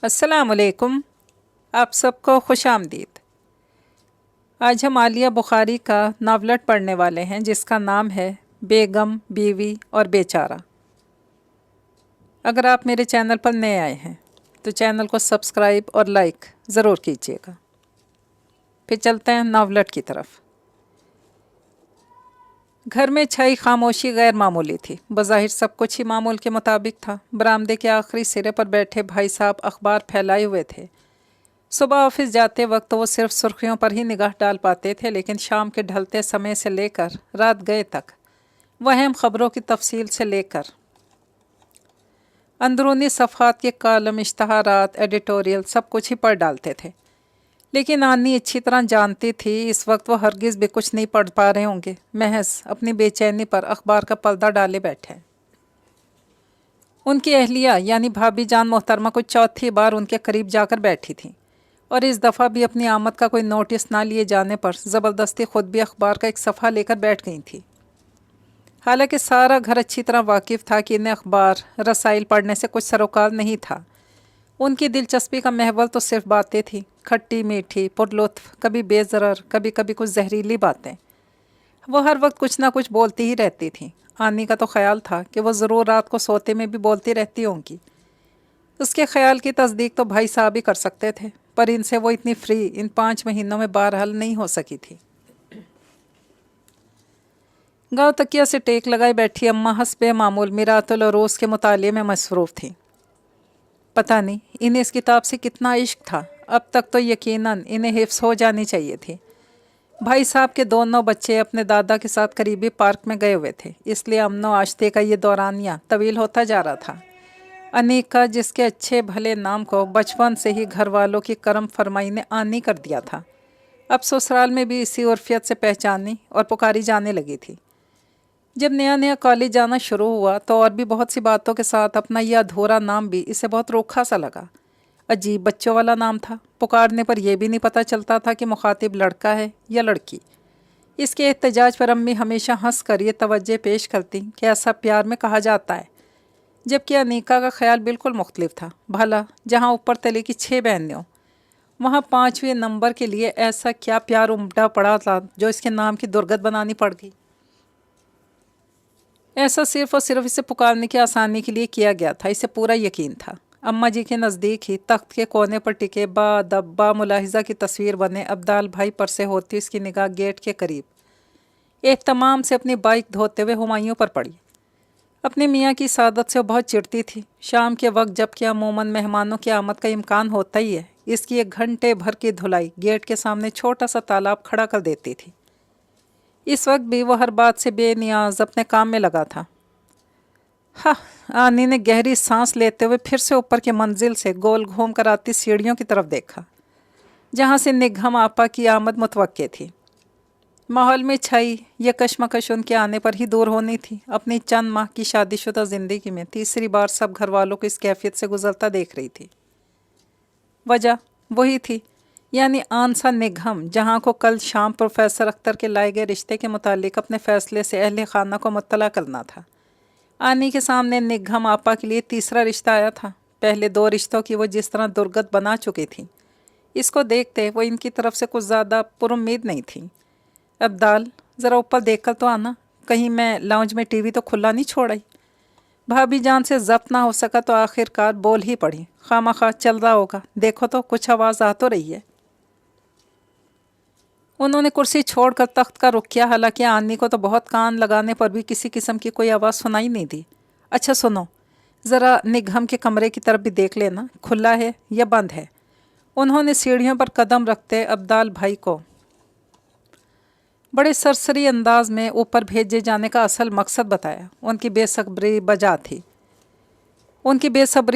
السلام علیکم۔ آپ سب کو خوش آمدید۔ آج ہم عالیہ بخاری کا ناولٹ پڑھنے والے ہیں جس کا نام ہے بیگم، بیوی اور بیچارہ۔ اگر آپ میرے چینل پر نئے آئے ہیں تو چینل کو سبسکرائب اور لائک ضرور کیجیے گا۔ پھر چلتے ہیں ناولٹ کی طرف۔ گھر میں چھائی خاموشی غیر معمولی تھی۔ بظاہر سب کچھ ہی معمول کے مطابق تھا۔ برآمدے کے آخری سرے پر بیٹھے بھائی صاحب اخبار پھیلائے ہوئے تھے۔ صبح آفس جاتے وقت وہ صرف سرخیوں پر ہی نگاہ ڈال پاتے تھے، لیکن شام کے ڈھلتے سمے سے لے کر رات گئے تک وہ اہم خبروں کی تفصیل سے لے کر اندرونی صفحات کے کالم، اشتہارات، ایڈیٹوریل سب کچھ ہی پڑھ ڈالتے تھے۔ لیکن آنی اچھی طرح جانتی تھی اس وقت وہ ہرگز بھی کچھ نہیں پڑھ پا رہے ہوں گے، محض اپنی بے چینی پر اخبار کا پردہ ڈالے بیٹھے۔ ان کی اہلیہ یعنی بھابھی جان محترمہ کو چوتھی بار ان کے قریب جا کر بیٹھی تھیں، اور اس دفعہ بھی اپنی آمد کا کوئی نوٹس نہ لیے جانے پر زبردستی خود بھی اخبار کا ایک صفحہ لے کر بیٹھ گئی تھی۔ حالانکہ سارا گھر اچھی طرح واقف تھا کہ انہیں اخبار رسائل پڑھنے سے کچھ سروکار نہیں تھا۔ ان کی دلچسپی کا محور تو صرف باتیں تھیں، کھٹی میٹھی پرلطف، کبھی بے ضرر، کبھی کبھی کچھ زہریلی باتیں۔ وہ ہر وقت کچھ نہ کچھ بولتی ہی رہتی تھیں۔ آنی کا تو خیال تھا کہ وہ ضرور رات کو سوتے میں بھی بولتی رہتی ہوں گی۔ اس کے خیال کی تصدیق تو بھائی صاحب ہی کر سکتے تھے، پر ان سے وہ اتنی فری ان 5 مہینوں میں بہرحال نہیں ہو سکی تھی۔ گاؤں تکیہ سے ٹیک لگائے بیٹھی اماں حسب معمول میرات العروس کے مطالعے میں مصروف تھیں۔ پتہ نہیں انہیں اس کتاب سے کتنا عشق تھا، اب تک تو یقیناً انہیں حفظ ہو جانی چاہیے تھی۔ بھائی صاحب کے دونوں بچے اپنے دادا کے ساتھ قریبی پارک میں گئے ہوئے تھے، اس لیے امن و آشتے کا یہ دورانیہ طویل ہوتا جا رہا تھا۔ انیکا، جس کے اچھے بھلے نام کو بچپن سے ہی گھر والوں کی کرم فرمائی نے آنی کر دیا تھا، اب سسرال میں بھی اسی عرفیت سے پہچانی اور پکاری جانے لگی تھی۔ جب نیا نیا کالج جانا شروع ہوا تو اور بھی بہت سی باتوں کے ساتھ اپنا یہ ادھورا نام بھی اسے بہت روکھا سا لگا۔ عجیب بچوں والا نام تھا، پکارنے پر یہ بھی نہیں پتہ چلتا تھا کہ مخاطب لڑکا ہے یا لڑکی۔ اس کے احتجاج پر امی ہمیشہ ہنس کر یہ توجہ پیش کرتی کہ ایسا پیار میں کہا جاتا ہے، جبکہ انیکا کا خیال بالکل مختلف تھا۔ بھلا جہاں اوپر تلے کی 6 بہنیں ہوں، وہاں 5ویں نمبر کے لیے ایسا کیا پیار امٹا پڑا تھا جو اس کے نام کی درگت بنانی پڑ گئی؟ ایسا صرف اور صرف اسے پکارنے کی آسانی کے لیے کیا گیا تھا، اسے پورا یقین تھا۔ اماں جی کے نزدیک ہی تخت کے کونے پر ٹکے با ملاحظہ کی تصویر بنے ابدال بھائی پر سے ہوتی اس کی نگاہ گیٹ کے قریب اہتمام سے اپنی بائک دھوتے ہوئے ہمایوں پر پڑی۔ اپنے میاں کی سعادت سے وہ بہت چڑتی تھی۔ شام کے وقت جب کہ عموماً مہمانوں کی آمد کا امکان ہوتا ہی ہے، اس کی 1 گھنٹے بھر کی دھلائی گیٹ کے سامنے چھوٹا سا تالاب کھڑا کر دیتی تھی۔ اس وقت بھی وہ ہر بات سے بے نیاز اپنے کام میں لگا تھا۔ آنی نے گہری سانس لیتے ہوئے پھر سے اوپر کی منزل سے گول گھوم کر آتی سیڑھیوں کی طرف دیکھا، جہاں سے نگہم آپا کی آمد متوقع تھی۔ ماحول میں چھائی یہ کشمکش ان کے آنے پر ہی دور ہونی تھی۔ اپنی چند ماہ کی شادی شدہ زندگی میں تیسری بار سب گھر والوں کو اس کیفیت سے گزرتا دیکھ رہی تھی۔ وجہ وہی تھی، یعنی آنسا نگہم، جہاں کو کل شام پروفیسر اختر کے لائے گئے رشتے کے متعلق اپنے فیصلے سے اہل خانہ کو مطلع کرنا تھا۔ آنی کے سامنے نگہم آپا کے لیے تیسرا رشتہ آیا تھا۔ پہلے 2 رشتوں کی وہ جس طرح درگت بنا چکی تھی، اس کو دیکھتے وہ ان کی طرف سے کچھ زیادہ پر امید نہیں تھی۔ ابدال، ذرا اوپر دیکھ کر تو آنا، کہیں میں لاؤنج میں ٹی وی تو کھلا نہیں چھوڑائی۔ بھابھی جان سے ضبط نہ ہو سکا تو آخر کار بول ہی پڑی، خواہ چل رہا ہوگا، دیکھو تو کچھ آواز آ تو رہی ہے۔ انہوں نے کرسی چھوڑ کر تخت کا رخ کیا، حالانکہ آنی کو تو بہت کان لگانے پر بھی کسی قسم کی کوئی آواز سنائی نہیں دی۔ اچھا سنو، ذرا نگہم کے کمرے کی طرف بھی دیکھ لینا، کھلا ہے یا بند ہے۔ انہوں نے سیڑھیوں پر قدم رکھتے ابدال بھائی کو بڑے سرسری انداز میں اوپر بھیجے جانے کا اصل مقصد بتایا۔ ان کی بے صبری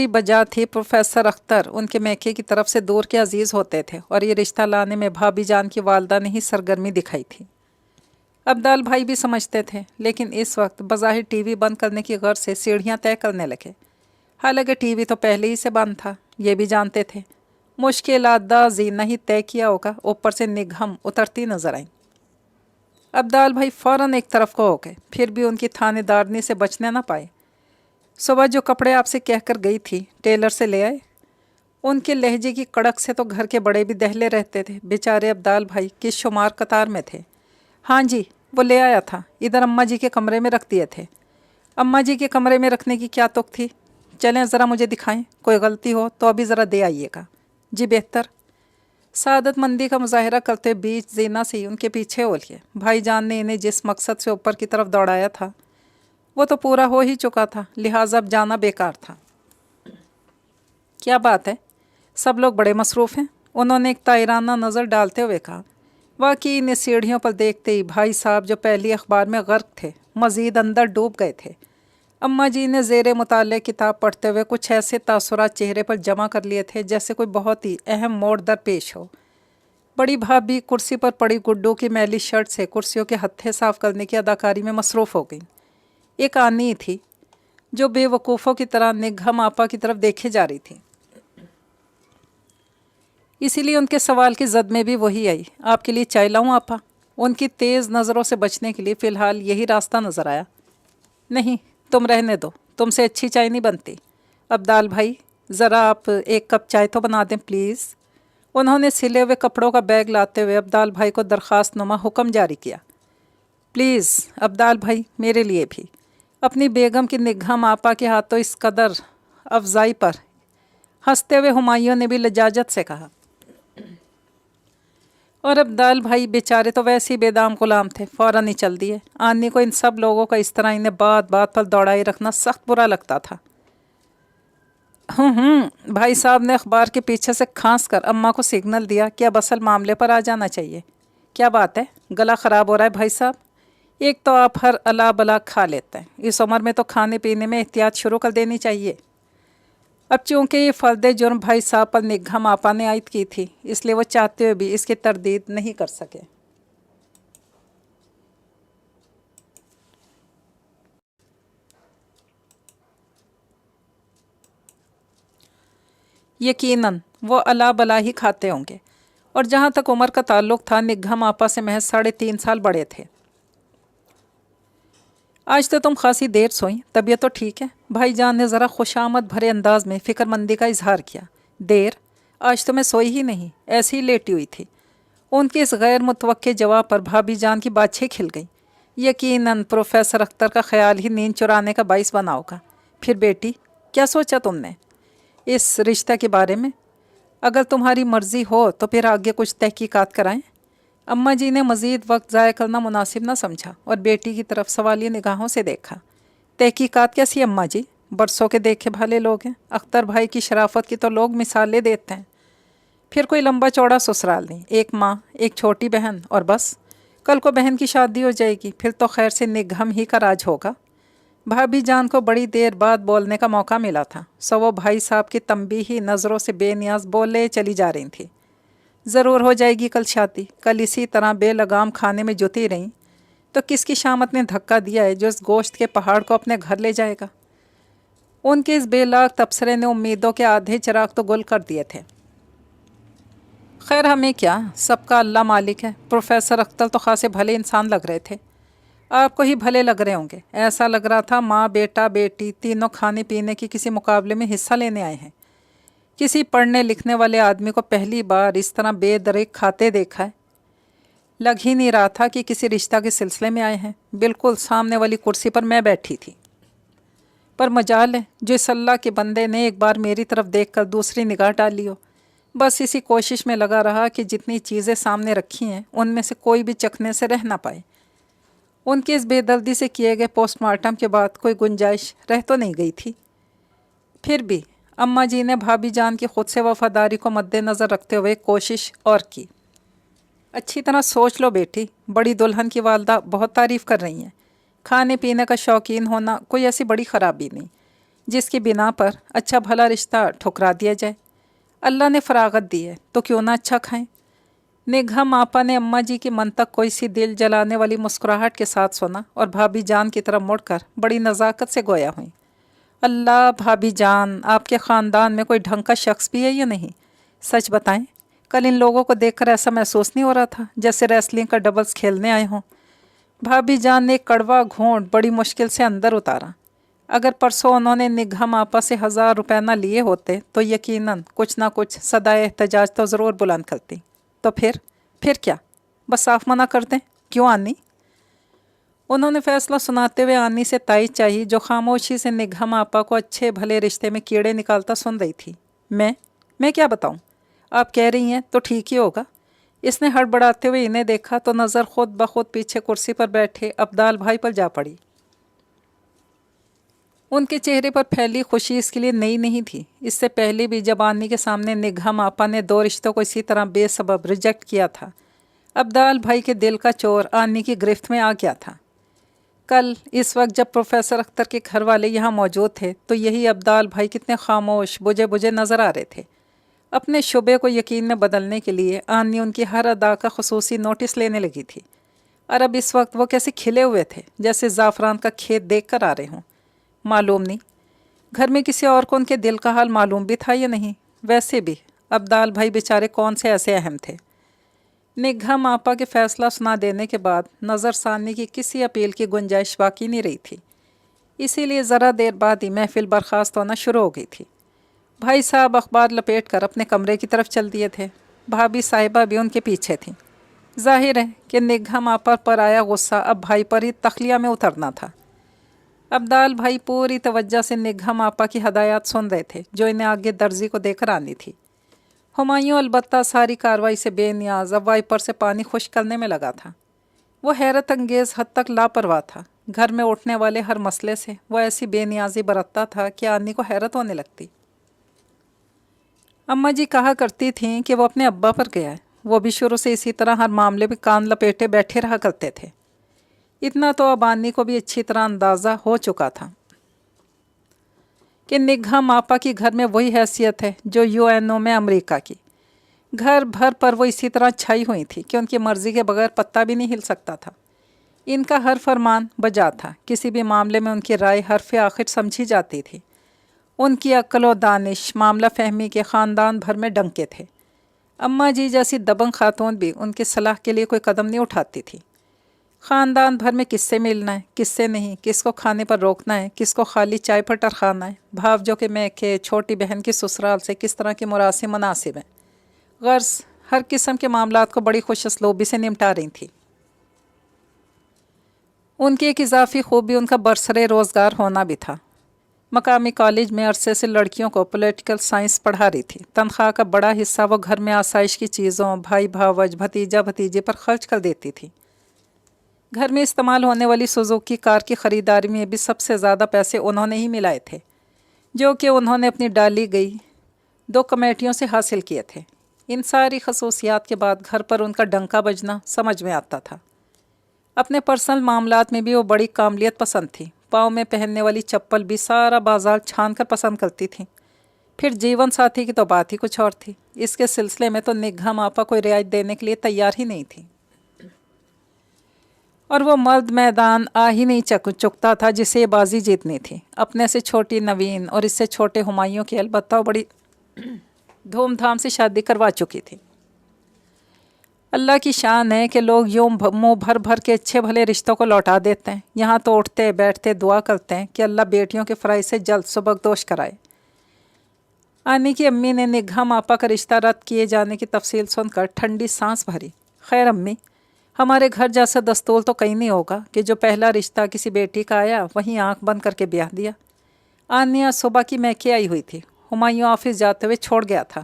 بجا تھی۔ پروفیسر اختر ان کے میکے کی طرف سے دور کے عزیز ہوتے تھے، اور یہ رشتہ لانے میں بھابھی جان کی والدہ نے ہی سرگرمی دکھائی تھی۔ ابدال بھائی بھی سمجھتے تھے، لیکن اس وقت بظاہر ٹی وی بند کرنے کی غرض سے سیڑھیاں طے کرنے لگے۔ حالانکہ ٹی وی تو پہلے ہی سے بند تھا، یہ بھی جانتے تھے۔ مشکل اندازی نہیں طے کیا ہوگا، اوپر سے نگہم اترتی نظر آئیں۔ ابدال بھائی فوراً ایک طرف کو ہو گئے، پھر بھی ان کی تھانے دارنی سے بچنے نہ پائے۔ صبح جو کپڑے آپ سے کہہ کر گئی تھی ٹیلر سے لے آئے؟ ان کے لہجے کی کڑک سے تو گھر کے بڑے بھی دہلے رہتے تھے۔ بیچارے عبدال بھائی کس شمار قطار میں تھے۔ ہاں جی، وہ لے آیا تھا، ادھر اماں جی کے کمرے میں رکھ دیے تھے۔ اماں جی کے کمرے میں رکھنے کی کیا تک تھی؟ چلیں ذرا مجھے دکھائیں، کوئی غلطی ہو تو ابھی ذرا دے آئیے گا۔ جی بہتر۔ سعادت مندی کا مظاہرہ کرتے بیچ زینہ سے ہی ان کے پیچھے ہو لیے۔ بھائی جان نے انہیں جس مقصد سے اوپر کی طرف دوڑایا تھا وہ تو پورا ہو ہی چکا تھا، لہٰذا اب جانا بیکار تھا۔ کیا بات ہے، سب لوگ بڑے مصروف ہیں؟ انہوں نے ایک طائرانہ نظر ڈالتے ہوئے کہا۔ واقعی انہیں سیڑھیوں پر دیکھتے ہی بھائی صاحب جو پہلی اخبار میں غرق تھے مزید اندر ڈوب گئے تھے۔ اماں جی نے زیر مطالعہ کتاب پڑھتے ہوئے کچھ ایسے تاثرات چہرے پر جمع کر لیے تھے جیسے کوئی بہت ہی اہم موڑ درپیش ہو۔ بڑی بھابھی کرسی پر پڑی گڈو کی میلی شرٹ سے کرسیوں کے ہتھے صاف کرنے کی اداکاری میں مصروف ہو گئیں۔ ایک آنی تھی جو بے وقوفوں کی طرح نگہم آپا کی طرف دیکھے جا رہی تھی، اسی لیے ان کے سوال کی زد میں بھی وہی آئی۔ آپ کے لیے چائے لاؤں آپا؟ ان کی تیز نظروں سے بچنے کے لیے فی الحال یہی راستہ نظر آیا۔ نہیں، تم رہنے دو، تم سے اچھی چائے نہیں بنتی۔ عبدال بھائی ذرا آپ ایک کپ چائے تو بنا دیں پلیز۔ انہوں نے سلے ہوئے کپڑوں کا بیگ لاتے ہوئے عبدال بھائی کو درخواست نما حکم جاری کیا۔ پلیز عبدال بھائی، میرے لیے بھی۔ اپنی بیگم کی نگہم آپا کے ہاتھوں اس قدر افزائی پر ہنستے ہوئے ہمایوں نے بھی لجاجت سے کہا۔ اور عبدال بھائی بیچارے تو ویسے ہی بے دام غلام تھے، فوراً ہی چل دیے۔ آنی کو ان سب لوگوں کا اس طرح انہیں بات بات پر دوڑائے رکھنا سخت برا لگتا تھا۔ بھائی صاحب نے اخبار کے پیچھے سے کھانس کر اماں کو سگنل دیا کہ اب اصل معاملے پر آ جانا چاہیے۔ کیا بات ہے، گلا خراب ہو رہا ہے بھائی صاحب؟ ایک تو آپ ہر الا بلا کھا لیتے ہیں، اس عمر میں تو کھانے پینے میں احتیاط شروع کر دینی چاہیے۔ اب چونکہ یہ فرد جرم بھائی صاحب پر نگہم آپا نے عائد کی تھی، اس لیے وہ چاہتے ہوئے بھی اس کی تردید نہیں کر سکے۔ یقیناً وہ الا بلا ہی کھاتے ہوں گے، اور جہاں تک عمر کا تعلق تھا نگہم آپا سے محض 3.5 سال بڑے تھے۔ آج تو تم خاصی دیر سوئیں، طبیعت تو ٹھیک ہے؟ بھائی جان نے ذرا خوش آمد بھرے انداز میں فکر مندی کا اظہار کیا۔ دیر؟ آج تو میں سوئی ہی نہیں، ایسی ہی لیٹی ہوئی تھی۔ ان کے اس غیر متوقع جواب پر بھابھی جان کی باتیں کھل گئیں۔ یقیناً پروفیسر اختر کا خیال ہی نیند چرانے کا باعث بنا ہوگا۔ پھر بیٹی، کیا سوچا تم نے اس رشتہ کے بارے میں؟ اگر تمہاری مرضی ہو تو پھر آگے کچھ تحقیقات کرائیں۔ اماں جی نے مزید وقت ضائع کرنا مناسب نہ سمجھا اور بیٹی کی طرف سوالیہ نگاہوں سے دیکھا۔ تحقیقات کیسی اماں جی؟ برسوں کے دیکھے بھالے لوگ ہیں، اختر بھائی کی شرافت کی تو لوگ مثالیں دیتے ہیں۔ پھر کوئی لمبا چوڑا سسرال نہیں، ایک ماں، ایک چھوٹی بہن، اور بس۔ کل کو بہن کی شادی ہو جائے گی، پھر تو خیر سے نگہم ہی کا راج ہوگا۔ بھابھی جان کو بڑی دیر بعد بولنے کا موقع ملا تھا، سو وہ بھائی صاحب کی تنبیہی نظروں سے بے نیاز بولے چلی جا رہی تھی۔ ضرور ہو جائے گی کل شادی۔ کل اسی طرح بے لگام کھانے میں جتی رہیں تو کس کی شامت نے دھکا دیا ہے جو اس گوشت کے پہاڑ کو اپنے گھر لے جائے گا؟ ان کے اس بے لاگ تبصرے نے امیدوں کے آدھے چراغ تو گل کر دیے تھے۔ خیر ہمیں کیا، سب کا اللہ مالک ہے۔ پروفیسر اختر تو خاصے بھلے انسان لگ رہے تھے، آپ کو ہی بھلے لگ رہے ہوں گے۔ ایسا لگ رہا تھا ماں بیٹا بیٹی تینوں کھانے پینے کی کسی مقابلے میں حصہ لینے آئے ہیں۔ کسی پڑھنے لکھنے والے آدمی کو پہلی بار اس طرح بے دریغ کھاتے دیکھا ہے۔ لگ ہی نہیں رہا تھا کہ کسی رشتہ کے سلسلے میں آئے ہیں۔ بالکل سامنے والی کرسی پر میں بیٹھی تھی، پر مجال ہے جو اس اللہ کے بندے نے ایک بار میری طرف دیکھ کر دوسری نگاہ ڈالی ہو۔ بس اسی کوشش میں لگا رہا کہ جتنی چیزیں سامنے رکھی ہیں ان میں سے کوئی بھی چکھنے سے رہ نہ پائے۔ ان کے اس بے دردی سے کیے گئے پوسٹ مارٹم کے بعد کوئی گنجائش رہ تو نہیں گئی تھی۔ پھر بھی اماں جی نے بھابھی جان کی خود سے وفاداری کو مد نظر رکھتے ہوئے کوشش اور کی۔ اچھی طرح سوچ لو بیٹی، بڑی دلہن کی والدہ بہت تعریف کر رہی ہیں۔ کھانے پینے کا شوقین ہونا کوئی ایسی بڑی خرابی نہیں جس کی بنا پر اچھا بھلا رشتہ ٹھکرا دیا جائے۔ اللہ نے فراغت دی ہے تو کیوں نہ اچھا کھائیں۔ نگہم آپا نے اماں جی کی منطق کوئی سی دل جلانے والی مسکراہٹ کے ساتھ سنا اور بھابھی جان کی طرف مڑ کر بڑی نزاکت سے گویا ہوئیں۔ اللہ بھابھی جان، آپ کے خاندان میں کوئی ڈھنگ کا شخص بھی ہے یا نہیں؟ سچ بتائیں، کل ان لوگوں کو دیکھ کر ایسا محسوس نہیں ہو رہا تھا جیسے ریسلنگ کا ڈبلز کھیلنے آئے ہوں؟ بھابھی جان نے ایک کڑوا گھونٹ بڑی مشکل سے اندر اتارا۔ اگر پرسوں انہوں نے نگہم آپا سے 1000 روپے نہ لیے ہوتے تو یقیناً کچھ نہ کچھ صدائے احتجاج تو ضرور بلند کرتی۔ تو پھر کیا؟ بس صاف منع کر دیں؟ کیوں آنی؟ انہوں نے فیصلہ سناتے ہوئے آنی سے تائید چاہی، جو خاموشی سے نگہم آپا کو اچھے بھلے رشتے میں کیڑے نکالتا سن رہی تھی۔ میں کیا بتاؤں؟ آپ کہہ رہی ہیں تو ٹھیک ہی ہوگا۔ اس نے ہڑبڑاتے ہوئے انہیں دیکھا تو نظر خود بخود پیچھے کرسی پر بیٹھے ابدال بھائی پر جا پڑی۔ ان کے چہرے پر پھیلی خوشی اس کے لیے نئی نہیں تھی۔ اس سے پہلے بھی جب آنی کے سامنے نگہم آپا نے 2 رشتوں کو اسی طرح بے سبب ریجیکٹ کیا تھا، ابدال بھائی کے دل کا چور آنی کی گرفت میں آ گیا تھا۔ کل اس وقت جب پروفیسر اختر کے گھر والے یہاں موجود تھے تو یہی ابدال بھائی کتنے خاموش بجھے نظر آ رہے تھے۔ اپنے شبے کو یقین میں بدلنے کے لیے آنی ان کی ہر ادا کا خصوصی نوٹس لینے لگی تھی، اور اب اس وقت وہ کیسے کھلے ہوئے تھے، جیسے زعفران کا کھیت دیکھ کر آ رہے ہوں۔ معلوم نہیں گھر میں کسی اور کو ان کے دل کا حال معلوم بھی تھا یا نہیں۔ ویسے بھی ابدال بھائی بیچارے کون سے ایسے اہم تھے؟ نگہم آپا کے فیصلہ سنا دینے کے بعد نظر ثانی کی کسی اپیل کی گنجائش باقی نہیں رہی تھی، اسی لیے ذرا دیر بعد ہی محفل برخاست ہونا شروع ہو گئی تھی۔ بھائی صاحب اخبار لپیٹ کر اپنے کمرے کی طرف چل دیے تھے، بھابھی صاحبہ بھی ان کے پیچھے تھیں۔ ظاہر ہے کہ نگہم آپا پر آیا غصہ اب بھائی پر ہی تخلیہ میں اترنا تھا۔ ابدال بھائی پوری توجہ سے نگہم آپا کی ہدایات سن رہے تھے، جو انہیں آگے درزی کو دے کر آنی تھی۔ ہمایوں البتہ ساری کارروائی سے بے نیاز اب وائپر سے پانی خشک کرنے میں لگا تھا۔ وہ حیرت انگیز حد تک لاپرواہ تھا۔ گھر میں اٹھنے والے ہر مسئلے سے وہ ایسی بے نیازی برتتا تھا کہ آنی کو حیرت ہونے لگتی۔ اماں جی کہا کرتی تھیں کہ وہ اپنے ابا پر گیا ہے، وہ بھی شروع سے اسی طرح ہر معاملے میں کان لپیٹے بیٹھے رہا کرتے تھے۔ اتنا تو اب آنی کو بھی اچھی طرح اندازہ ہو چکا تھا کہ نگہم آپا کی گھر میں وہی حیثیت ہے جو UNO میں امریکہ کی۔ گھر بھر پر وہ اسی طرح چھائی ہوئی تھی کہ ان کی مرضی کے بغیر پتہ بھی نہیں ہل سکتا تھا۔ ان کا ہر فرمان بجا تھا، کسی بھی معاملے میں ان کی رائے حرف آخر سمجھی جاتی تھی۔ ان کی عقل و دانش معاملہ فہمی کے خاندان بھر میں ڈنکے تھے۔ اماں جی جیسی دبنگ خاتون بھی ان کی صلاح کے لیے کوئی قدم نہیں اٹھاتی تھی۔ خاندان بھر میں کس سے ملنا ہے، کس سے نہیں، کس کو کھانے پر روکنا ہے، کس کو خالی چائے پر ٹرخانا ہے، بھاوجوں کے میکے، چھوٹی بہن کی سسرال سے کس طرح کے مراسم مناسب ہیں، غرض ہر قسم کے معاملات کو بڑی خوش اسلوبی سے نمٹا رہی تھی۔ ان کی ایک اضافی خوبی ان کا برسر روزگار ہونا بھی تھا۔ مقامی کالج میں عرصے سے لڑکیوں کو پولیٹیکل سائنس پڑھا رہی تھی۔ تنخواہ کا بڑا حصہ وہ گھر میں آسائش کی چیزوں، بھائی بھاوج، بھتیجا بھتیجے پر خرچ کر دیتی تھی۔ گھر میں استعمال ہونے والی سوزوکی کار کی خریداری میں بھی سب سے زیادہ پیسے انہوں نے ہی ملائے تھے، جو کہ انہوں نے اپنی ڈالی گئی 2 کمیٹیوں سے حاصل کیے تھے۔ ان ساری خصوصیات کے بعد گھر پر ان کا ڈنکا بجنا سمجھ میں آتا تھا۔ اپنے پرسنل معاملات میں بھی وہ بڑی کاملیت پسند تھی۔ پاؤں میں پہننے والی چپل بھی سارا بازار چھان کر پسند کرتی تھیں۔ پھر جیون ساتھی کی تو بات ہی کچھ اور تھی۔ اس کے سلسلے میں تو نگہم آپا کوئی رعایت دینے کے لیے تیار ہی نہیں تھی، اور وہ مرد میدان آ ہی نہیں چکتا تھا جسے یہ بازی جیتنی تھی۔ اپنے سے چھوٹی نوین اور اس سے چھوٹے ہمایوں کی البتہ وہ بڑی دھوم دھام سے شادی کروا چکی تھی۔ اللہ کی شان ہے کہ لوگ یوں منہ بھر بھر کے اچھے بھلے رشتوں کو لوٹا دیتے ہیں، یہاں تو اٹھتے بیٹھتے دعا کرتے ہیں کہ اللہ بیٹیوں کے فرائض سے جلد سبکدوش کرائے۔ آنی کی امی نے نگہم آپا کا رشتہ رد کیے جانے کی تفصیل سن کر ٹھنڈی سانس بھری۔ خیر امی، ہمارے گھر جیسا دستور تو کہیں نہیں ہوگا کہ جو پہلا رشتہ کسی بیٹی کا آیا وہیں آنکھ بند کر کے بیاہ دیا۔ آنیا صبح کی میکے آئی ہوئی تھی، ہمایوں آفس جاتے ہوئے چھوڑ گیا تھا۔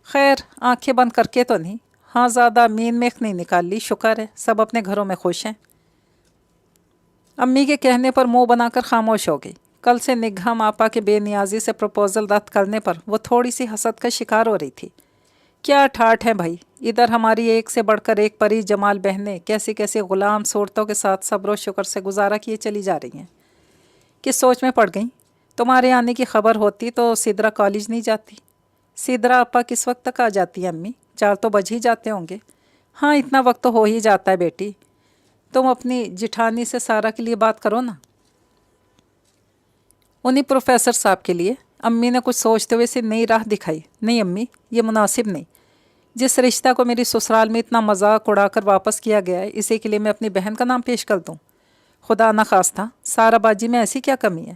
خیر آنکھیں بند کر کے تو نہیں، ہاں زیادہ مین میخ نہیں نکال لی، شکر ہے سب اپنے گھروں میں خوش ہیں۔ امی کے کہنے پر منہ بنا کر خاموش ہو گئی۔ کل سے نگہم آپا کے بے نیازی سے پروپوزل رد کرنے پر وہ تھوڑی سی حسد کا شکار ہو رہی تھی۔ کیا ٹھاٹھ ہیں بھائی، ادھر ہماری ایک سے بڑھ کر ایک پری جمال بہنیں کیسی کیسی غلام صورتوں کے ساتھ صبر و شکر سے گزارا کیے چلی جا رہی ہیں۔ کس سوچ میں پڑ گئیں؟ تمہارے آنے کی خبر ہوتی تو سدرا کالج نہیں جاتی۔ سدرا آپا کس وقت تک آ جاتی ہے امی؟ 4 تو بج ہی جاتے ہوں گے۔ ہاں اتنا وقت تو ہو ہی جاتا ہے بیٹی، تم اپنی جٹھانی سے سارا کے لیے بات کرو نا۔ انہیں پروفیسر صاحب کے لیے؟ امی نے کچھ سوچتے ہوئے سے نئی راہ دکھائی۔ نہیں امی، یہ مناسب نہیں۔ جس رشتہ کو میری سسرال میں اتنا مذاق اڑا کر واپس کیا گیا ہے، اسی کے لیے میں اپنی بہن کا نام پیش کر دوں؟ خدا نخواستہ، سارا باجی میں ایسی کیا کمی ہے؟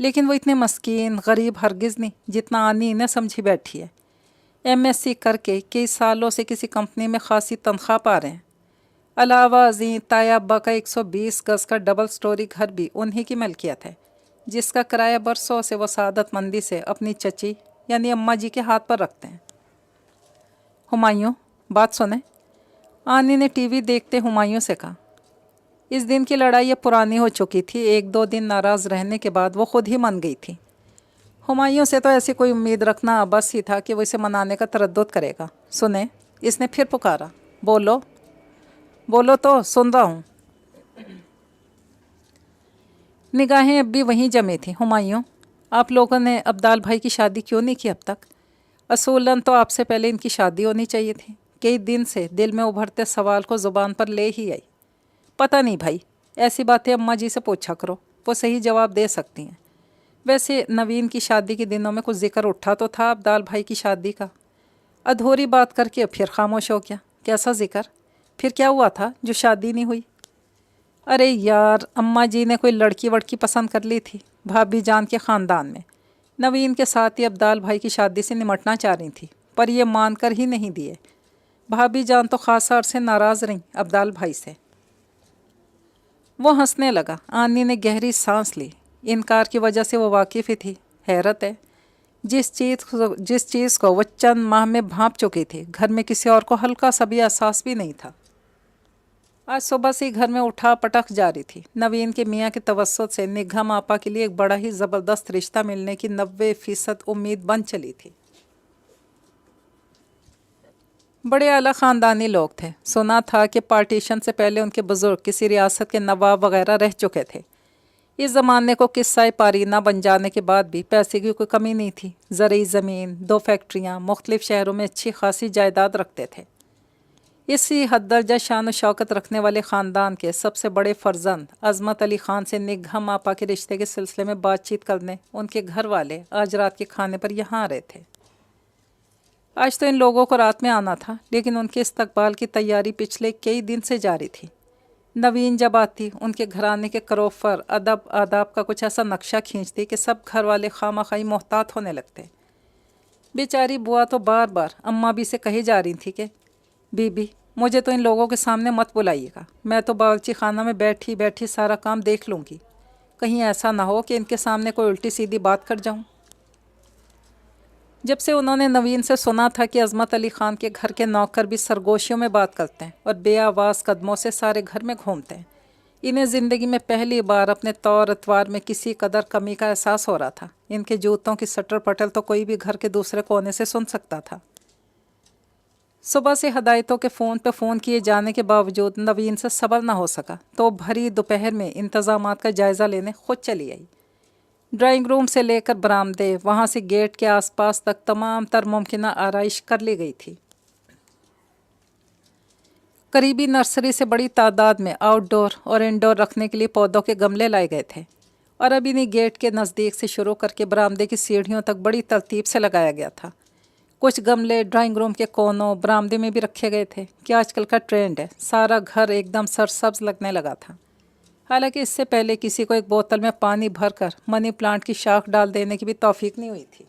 لیکن وہ اتنے مسکین غریب ہرگز نہیں جتنا آنی انہیں سمجھی بیٹھی ہے۔ MSc کر کے کئی سالوں سے کسی کمپنی میں خاصی تنخواہ پا رہے ہیں۔ علاوہ ازیں تایا ابا کا 120 گز کا ڈبل سٹوری گھر بھی انہی کی ملکیت ہے، جس کا کرایہ برسوں سے وہ سعادت مندی سے اپنی چچی یعنی اماں جی کے ہاتھ پر رکھتے ہیں۔ ہمایوں بات سنیں، آنی نے ٹی وی دیکھتے ہمایوں سے کہا۔ اس دن کی لڑائی اب پرانی ہو چکی تھی، 1-2 دن ناراض رہنے کے بعد وہ خود ہی من گئی تھی۔ ہمایوں سے تو ایسی کوئی امید رکھنا بس ہی تھا کہ وہ اسے منانے کا تردد کرے گا۔ سنیں، اس نے پھر پکارا، بولو بولو تو سن رہا ہوں۔ نگاہیں اب بھی وہیں جمی تھیں۔ ہمایوں، آپ لوگوں نے عبدال بھائی کی شادی کیوں نہیں کی اب تک؟ اصولاً تو آپ سے پہلے ان کی شادی ہونی چاہیے تھی۔ کئی دن سے دل میں ابھرتے سوال کو زبان پر لے ہی آئی۔ پتہ نہیں بھائی، ایسی باتیں اماں جی سے پوچھا کرو، وہ صحیح جواب دے سکتی ہیں۔ ویسے نوین کی شادی کے دنوں میں کچھ ذکر اٹھا تو تھا عبدال بھائی کی شادی کا، ادھوری بات کر کے پھر خاموش ہو گیا۔ کیسا ذکر؟ پھر کیا ہوا تھا جو شادی نہیں ہوئی؟ ارے یار، اماں جی نے کوئی لڑکی وڑکی پسند کر لی تھی بھابھی جان کے خاندان میں، نوین کے ساتھ ہی عبدال بھائی کی شادی سے نمٹنا چاہ رہی تھی، پر یہ مان کر ہی نہیں دیے۔ بھابھی جان تو خاصا عرصے ناراض رہیں عبدال بھائی سے۔ وہ ہنسنے لگا۔ آنی نے گہری سانس لی۔ انکار کی وجہ سے وہ واقف ہی تھی۔ حیرت ہے، جس چیز کو وہ چند ماہ میں بھانپ چکی تھی، گھر میں کسی اور کو ہلکا سا بھی احساس بھی نہیں تھا۔ آج صبح سے گھر میں اٹھا پٹک جاری تھی۔ نوین کے میاں کے توسط سے نگہم آپا کے لیے ایک بڑا ہی زبردست رشتہ ملنے کی 90% امید بن چلی تھی۔ بڑے اعلیٰ خاندانی لوگ تھے۔ سنا تھا کہ پارٹیشن سے پہلے ان کے بزرگ کسی ریاست کے نواب وغیرہ رہ چکے تھے۔ اس زمانے کو قصہ پارینہ بن جانے کے بعد بھی پیسے کی کوئی کمی نہیں تھی۔ زرعی زمین، 2 فیکٹریاں، مختلف شہروں میں اچھی خاصی جائیداد رکھتے تھے۔ اسی حد درجہ شان و شوکت رکھنے والے خاندان کے سب سے بڑے فرزند عظمت علی خان سے نگہم آپا کے رشتے کے سلسلے میں بات چیت کرنے ان کے گھر والے آج رات کے کھانے پر یہاں آ رہے تھے۔ آج تو ان لوگوں کو رات میں آنا تھا، لیکن ان کے استقبال کی تیاری پچھلے کئی دن سے جاری تھی۔ نوین جب آتی، ان کے گھرانے کے کروفر ادب آداب کا کچھ ایسا نقشہ کھینچتی کہ سب گھر والے خواہ محتاط ہونے لگتے۔ بیچاری بوا تو بار بار اماں بھی سے کہی جا رہی تھی کہ بی بی مجھے تو ان لوگوں کے سامنے مت بلائیے گا، میں تو باورچی خانہ میں بیٹھی بیٹھی سارا کام دیکھ لوں گی، کہیں ایسا نہ ہو کہ ان کے سامنے کوئی الٹی سیدھی بات کر جاؤں۔ جب سے انہوں نے نوین سے سنا تھا کہ عظمت علی خان کے گھر کے نوکر بھی سرگوشیوں میں بات کرتے ہیں اور بے آواز قدموں سے سارے گھر میں گھومتے ہیں، انہیں زندگی میں پہلی بار اپنے طور اتوار میں کسی قدر کمی کا احساس ہو رہا تھا۔ ان کے جوتوں کی سٹر پٹل تو کوئی بھی گھر کے دوسرے کونے سے سن سکتا تھا۔ صبح سے ہدایتوں کے فون پہ فون کیے جانے کے باوجود نوین سے صبر نہ ہو سکا تو بھری دوپہر میں انتظامات کا جائزہ لینے خود چلی آئی۔ ڈرائنگ روم سے لے کر برآمدے، وہاں سے گیٹ کے آس پاس تک تمام تر ممکنہ آرائش کر لی گئی تھی۔ قریبی نرسری سے بڑی تعداد میں آؤٹ ڈور اور انڈور رکھنے کے لیے پودوں کے گملے لائے گئے تھے، اور اب انہیں گیٹ کے نزدیک سے شروع کر کے برآمدے کی سیڑھیوں تک بڑی ترتیب سے لگایا گیا تھا۔ کچھ گملے ڈرائنگ روم کے کونوں، برآمدے میں بھی رکھے گئے تھے کہ آج کل کا ٹرینڈ ہے، سارا گھر ایک دم سرسبز لگنے لگا تھا۔ حالانکہ اس سے پہلے کسی کو ایک بوتل میں پانی بھر کر منی پلانٹ کی شاخ ڈال دینے کی بھی توفیق نہیں ہوئی تھی۔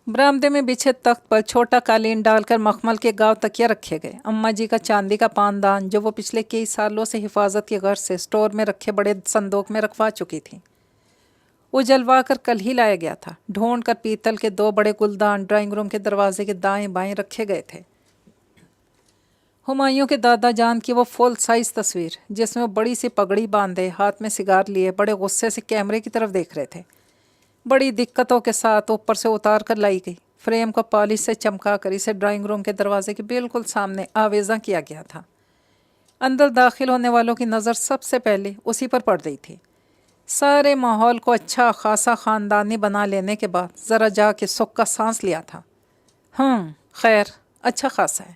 برآمدے میں بچھے تخت پر چھوٹا قالین ڈال کر مخمل کے گاؤ تکیہ رکھے گئے۔ اماں جی کا چاندی کا پاندان جو وہ پچھلے کئی سالوں سے حفاظت کی غرض سے اسٹور میں رکھے بڑے صندوق میں رکھوا چکی تھی، وہ جلوا کر کل ہی لایا گیا تھا۔ ڈھونڈ کر پیتل کے 2 بڑے گلدان ڈرائنگ روم کے دروازے کے دائیں بائیں رکھے گئے تھے۔ ہمایوں کے دادا جان کی وہ فل سائز تصویر جس میں وہ بڑی سی پگڑی باندھے، ہاتھ میں سگار لیے، بڑے غصے سے کیمرے کی طرف دیکھ رہے تھے، بڑی دقتوں کے ساتھ اوپر سے اتار کر لائی گئی۔ فریم کو پالش سے چمکا کر اسے ڈرائنگ روم کے دروازے کے بالکل سامنے آویزاں کیا گیا تھا۔ اندر داخل ہونے والوں کی نظر سب سے پہلے اسی پر پڑ رہی تھی۔ سارے ماحول کو اچھا خاصا خاندانی بنا لینے کے بعد ذرا جا کے سکھ کا سانس لیا تھا۔ خیر اچھا خاصا ہے۔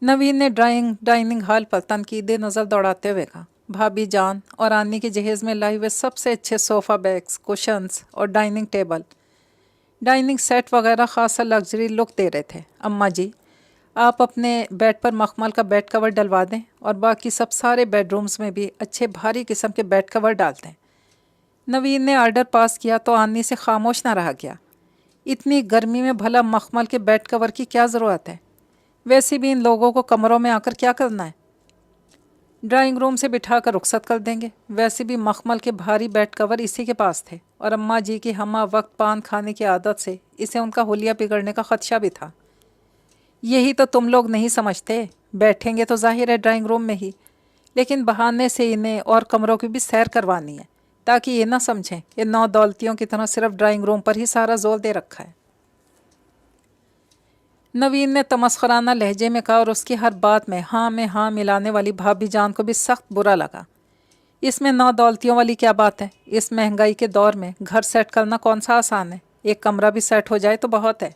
نوین نے ڈائننگ ہال پر تنقیدی نظر دوڑاتے ہوئے کہا۔ بھابھی جان اور آنی کے جہیز میں لائے ہوئے سب سے اچھے صوفہ بیگز، کوشنز اور ڈائننگ ٹیبل، ڈائننگ سیٹ وغیرہ خاصا لگژری لک دے رہے تھے۔ اماں جی آپ اپنے بیڈ پر مخمل کا بیڈ کور ڈلوا دیں اور باقی سارے بیڈ رومز میں بھی اچھے بھاری قسم کے بیڈ کور ڈال دیں۔ نوین نے آرڈر پاس کیا تو آنی سے خاموش نہ رہا گیا۔ اتنی گرمی میں بھلا مخمل کے بیڈ کور کی کیا ضرورت ہے؟ ویسے بھی ان لوگوں کو کمروں میں آ کر کیا کرنا ہے؟ ڈرائنگ روم سے بٹھا کر رخصت کر دیں گے۔ ویسے بھی مخمل کے بھاری بیڈ کور اسی کے پاس تھے اور اماں جی کی ہمہ وقت پان کھانے کی عادت سے اسے ان کا حلیہ بگڑنے کا خدشہ بھی تھا۔ یہی تو تم لوگ نہیں سمجھتے، بیٹھیں گے تو ظاہر ہے ڈرائنگ روم میں ہی، لیکن بہانے سے انہیں اور کمروں کی بھی سیر کروانی ہے تاکہ یہ نہ سمجھیں کہ نو دولتیوں کی طرح صرف ڈرائنگ روم پر ہی سارا زور دے رکھا ہے۔ نوین نے تمسخرانہ لہجے میں کہا اور اس کی ہر بات میں ہاں ملانے والی بھابھی جان کو بھی سخت برا لگا۔ اس میں نو دولتیوں والی کیا بات ہے؟ اس مہنگائی کے دور میں گھر سیٹ کرنا کون سا آسان ہے؟ ایک کمرہ بھی سیٹ ہو جائے تو بہت ہے۔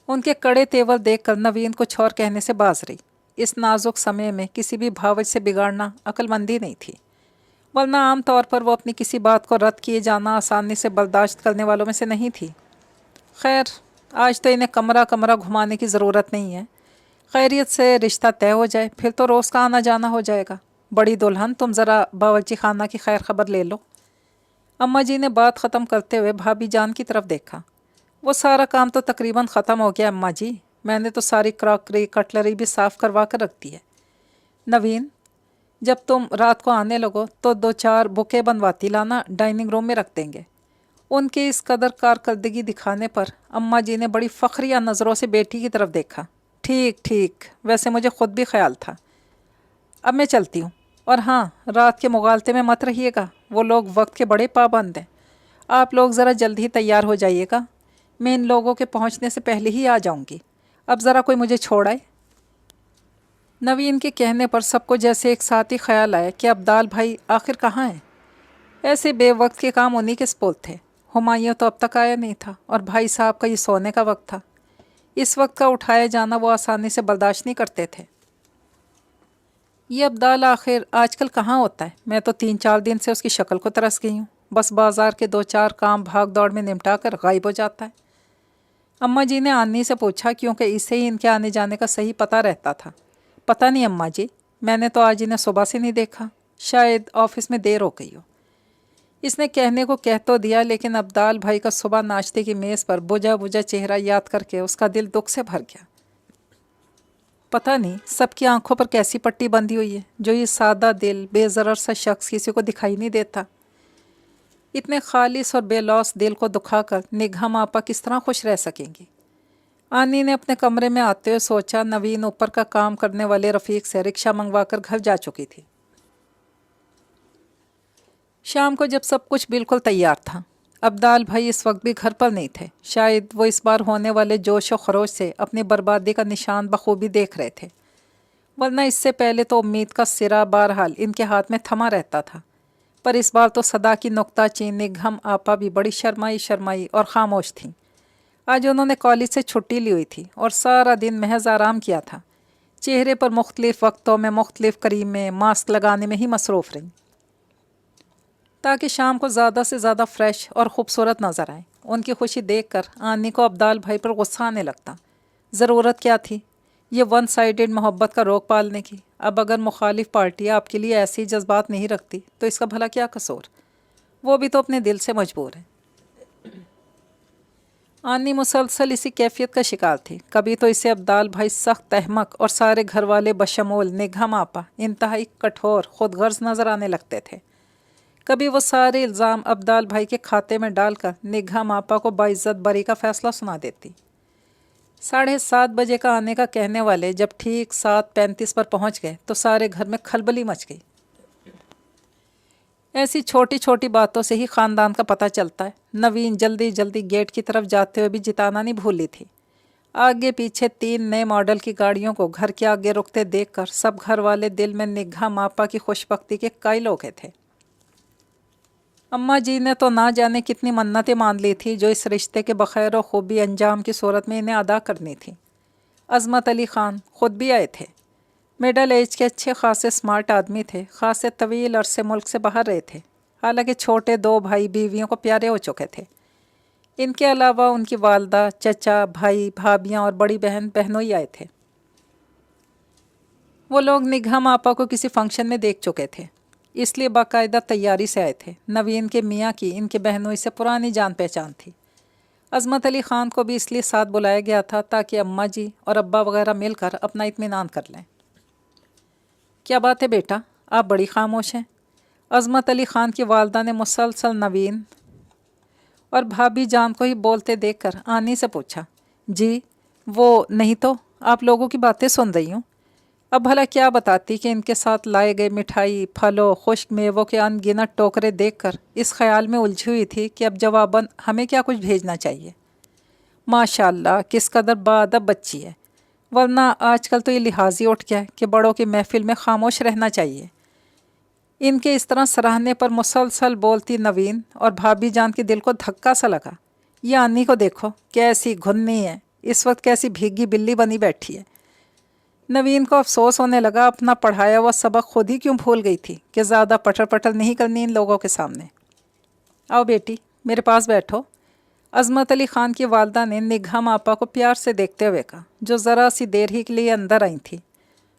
ان کے کڑے تیور دیکھ کر نوین کچھ اور کہنے سے باز رہی۔ اس نازک سمے میں کسی بھی بھاوج سے بگاڑنا عقل مندی نہیں تھی، ورنہ عام طور پر وہ اپنی کسی بات کو رد کیے جانا آسانی سے برداشت کرنے والوں میں سے نہیں تھی۔ خیر، آج تو انہیں کمرہ کمرہ گھمانے کی ضرورت نہیں ہے، خیریت سے رشتہ طے ہو جائے پھر تو روز کا آنا جانا ہو جائے گا۔ بڑی دلہن، تم ذرا باورچی خانہ کی خیر خبر لے لو۔ اماں جی نے بات ختم کرتے ہوئے بھابھی جان کی طرف دیکھا۔ وہ سارا کام تو تقریباً ختم ہو گیا اماں جی، میں نے تو ساری کراکری کٹلری بھی صاف کروا کر رکھ دی ہے۔ نوین، جب تم رات کو آنے لگو تو 2-4 بکے بنواتی لانا، ڈائننگ روم میں رکھ دیں گے۔ ان کے اس قدر کارکردگی دکھانے پر اماں جی نے بڑی فخریہ نظروں سے بیٹی کی طرف دیکھا۔ ٹھیک، ویسے مجھے خود بھی خیال تھا۔ اب میں چلتی ہوں، اور ہاں، رات کے مغالطے میں مت رہیے گا، وہ لوگ وقت کے بڑے پابند ہیں۔ آپ لوگ ذرا جلد ہی تیار ہو جائیے گا، میں ان لوگوں کے پہنچنے سے پہلے ہی آ جاؤں گی۔ اب ذرا کوئی مجھے چھوڑ آئے۔ نوین کے کہنے پر سب کو جیسے ایک ساتھ ہی خیال آیا کہ عبدال بھائی آخر کہاں ہیں؟ ایسے بے وقت کے کام انہی کے سپرد تھے۔ ہمایوں تو اب تک آیا نہیں تھا اور بھائی صاحب کا یہ سونے کا وقت تھا، اس وقت کا اٹھایا جانا وہ آسانی سے برداشت نہیں کرتے تھے۔ یہ عبدال آخر آج کل کہاں ہوتا ہے؟ میں تو 3-4 دن سے اس کی شکل کو ترس گئی ہوں، بس بازار کے 2-4 کام بھاگ دوڑ میں نمٹا کر غائب ہو جاتا ہے۔ اماں جی نے آنی سے پوچھا کیونکہ اسے ہی ان کے آنے جانے کا صحیح پتہ رہتا تھا۔ پتہ نہیں اماں جی، میں نے تو آج انہیں صبح سے نہیں دیکھا، شاید آفس میں دیر ہو گئی ہو۔ اس نے کہنے کو کہہ تو دیا، لیکن عبدال بھائی کا صبح ناشتے کی میز پر بجھا چہرہ یاد کر کے اس کا دل دکھ سے بھر گیا۔ پتہ نہیں سب کی آنکھوں پر کیسی پٹی بندھی ہوئی ہے جو یہ سادہ دل بے ضرر سا شخص کسی کو دکھائی نہیں دیتا۔ اتنے خالص اور بے لوث دل کو دکھا کر نگہم آپا کس طرح خوش رہ سکیں گی؟ آنی نے اپنے کمرے میں آتے ہوئے سوچا نوین اوپر کا کام کرنے والے رفیق سے رکشہ منگوا کر گھر جا چکی تھی۔ شام کو جب سب کچھ بالکل تیار تھا، عبدال بھائی اس وقت بھی گھر پر نہیں تھے۔ شاید وہ اس بار ہونے والے جوش و خروش سے اپنی بربادی کا نشان بخوبی دیکھ رہے تھے، ورنہ اس سے پہلے تو امید کا سرا بہرحال ان کے ہاتھ میں تھما رہتا تھا، پر اس بار تو صدا کی نکتہ چین نگہم آپا بھی بڑی شرمائی اور خاموش تھیں۔ آج انہوں نے کالج سے چھٹی لی ہوئی تھی اور سارا دن محض آرام کیا تھا، چہرے پر مختلف وقتوں میں مختلف کریمیں ماسک لگانے میں ہی مصروف رہیں تاکہ شام کو زیادہ سے زیادہ فریش اور خوبصورت نظر آئیں۔ ان کی خوشی دیکھ کر آنی کو عبدال بھائی پر غصہ آنے لگتا۔ ضرورت کیا تھی یہ ون سائیڈڈ محبت کا روگ پالنے کی؟ اب اگر مخالف پارٹی آپ کے لیے ایسی جذبات نہیں رکھتی تو اس کا بھلا کیا قصور؟ وہ بھی تو اپنے دل سے مجبور ہے۔ آنی مسلسل اسی کیفیت کا شکار تھی۔ کبھی تو اسے عبدال بھائی سخت احمق اور سارے گھر والے بشمول نگہم آپا انتہائی کٹھور خود غرض نظر آنے لگتے تھے، کبھی وہ سارے الزام عبدال بھائی کے کھاتے میں ڈال کر نگہم آپا کو باعزت بری کا فیصلہ سنا دیتی۔ 7:30 بجے کا آنے کا کہنے والے جب ٹھیک 7:35 پر پہنچ گئے تو سارے گھر میں کھلبلی مچ گئی۔ ایسی چھوٹی چھوٹی باتوں سے ہی خاندان کا پتہ چلتا ہے۔ نوین جلدی گیٹ کی طرف جاتے ہوئے بھی جتانا نہیں بھولی تھی۔ آگے پیچھے 3 نئے ماڈل کی گاڑیوں کو گھر کے آگے رکتے دیکھ کر سب گھر والے دل میں نگہم آپا کی خوش بختی کے قائل ہو گئے تھے۔ اماں جی نے تو نہ جانے کتنی منتیں مان لی تھی جو اس رشتے کے بخیر و خوبی انجام کی صورت میں انہیں ادا کرنی تھی۔ عظمت علی خان خود بھی آئے تھے۔ مڈل ایج کے اچھے خاصے سمارٹ آدمی تھے، خاصے طویل عرصے ملک سے باہر رہے تھے، حالانکہ چھوٹے 2 بھائی بیویوں کو پیارے ہو چکے تھے۔ ان کے علاوہ ان کی والدہ، چچا، بھائی، بھابیاں اور بڑی بہن بہنوئی آئے تھے۔ وہ لوگ نگہم آپا کو کسی فنکشن میں دیکھ چکے تھے، اس لیے باقاعدہ تیاری سے آئے تھے۔ نوین کے میاں کی ان کے بہنوئی سے پرانی جان پہچان تھی۔ عظمت علی خان کو بھی اس لیے ساتھ بلایا گیا تھا تاکہ اماں جی اور ابا وغیرہ مل کر اپنا اطمینان کر لیں۔ کیا بات ہے بیٹا، آپ بڑی خاموش ہیں؟ عظمت علی خان کی والدہ نے مسلسل نوین اور بھابھی جان کو ہی بولتے دیکھ کر آنی سے پوچھا۔ جی وہ نہیں تو آپ لوگوں کی باتیں سن رہی ہوں۔ اب بھلا کیا بتاتی کہ ان کے ساتھ لائے گئے مٹھائی، پھلوں، خشک میووں کے ان گنت ٹوکرے دیکھ کر اس خیال میں الجھی ہوئی تھی کہ اب جواباً ہمیں کیا کچھ بھیجنا چاہیے۔ ماشاء اللہ کس قدر باادب بچی ہے، ورنہ آج کل تو یہ لحاظ ہی اٹھ گیا ہے کہ بڑوں کی محفل میں خاموش رہنا چاہیے۔ ان کے اس طرح سراہنے پر مسلسل بولتی نوین اور بھابھی جان کے دل کو دھکا سا لگا۔ یہ آنی کو دیکھو کیسی گھنی ہے، اس وقت کیسی بھیگی بلی بنی بیٹھی ہے۔ نوین کو افسوس ہونے لگا اپنا پڑھایا ہوا سبق خود ہی کیوں بھول گئی تھی کہ زیادہ پٹر پٹر نہیں کرنی ان لوگوں کے سامنے۔ آؤ بیٹی میرے پاس بیٹھو، عظمت علی خان کی والدہ نے نگہم آپا کو پیار سے دیکھتے ہوئے کہا، جو ذرا سی دیر ہی کے لیے اندر آئی تھی۔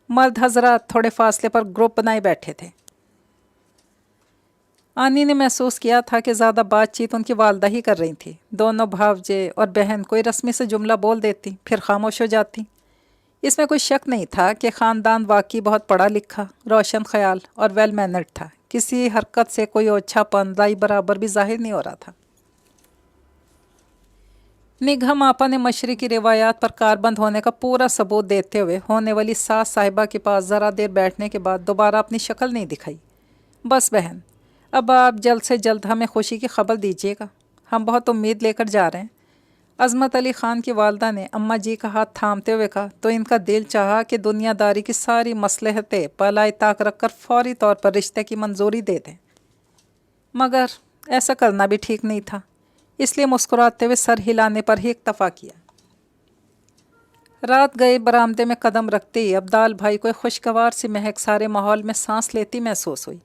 مرد حضرات تھوڑے فاصلے پر گروپ بنائے بیٹھے تھے۔ آنی نے محسوس کیا تھا کہ زیادہ بات چیت ان کی والدہ ہی کر رہی تھی۔ دونوں بھاوجے اور بہن کوئی رسمی سے جملہ بول دیتی پھر خاموش ہو جاتی۔ اس میں کوئی شک نہیں تھا کہ خاندان واقعی بہت پڑھا لکھا، روشن خیال اور ویل مینرڈ تھا۔ کسی حرکت سے کوئی اوچھا پن رائی برابر بھی ظاہر نہیں ہو رہا تھا۔ نگہم آپا نے مشرقی روایات پر کاربند ہونے کا پورا ثبوت دیتے ہوئے ہونے والی ساس صاحبہ کے پاس ذرا دیر بیٹھنے کے بعد دوبارہ اپنی شکل نہیں دکھائی۔ بس بہن، اب آپ جلد سے جلد ہمیں خوشی کی خبر دیجیے گا، ہم بہت امید لے کر جا رہے ہیں۔ عظمت علی خان کی والدہ نے اماں جی کا ہاتھ تھامتے ہوئے کہا تو ان کا دل چاہا کہ دنیا داری کی ساری مصلحتیں بالائے طاق رکھ کر فوری طور پر رشتے کی منظوری دے دیں، مگر ایسا کرنا بھی ٹھیک نہیں تھا، اس لیے مسکراتے ہوئے سر ہلانے پر ہی اکتفا کیا۔ رات گئے برآمدے میں قدم رکھتے ہی عبدال بھائی کو ایک خوشگوار سی مہک سارے ماحول میں سانس لیتی محسوس ہوئی۔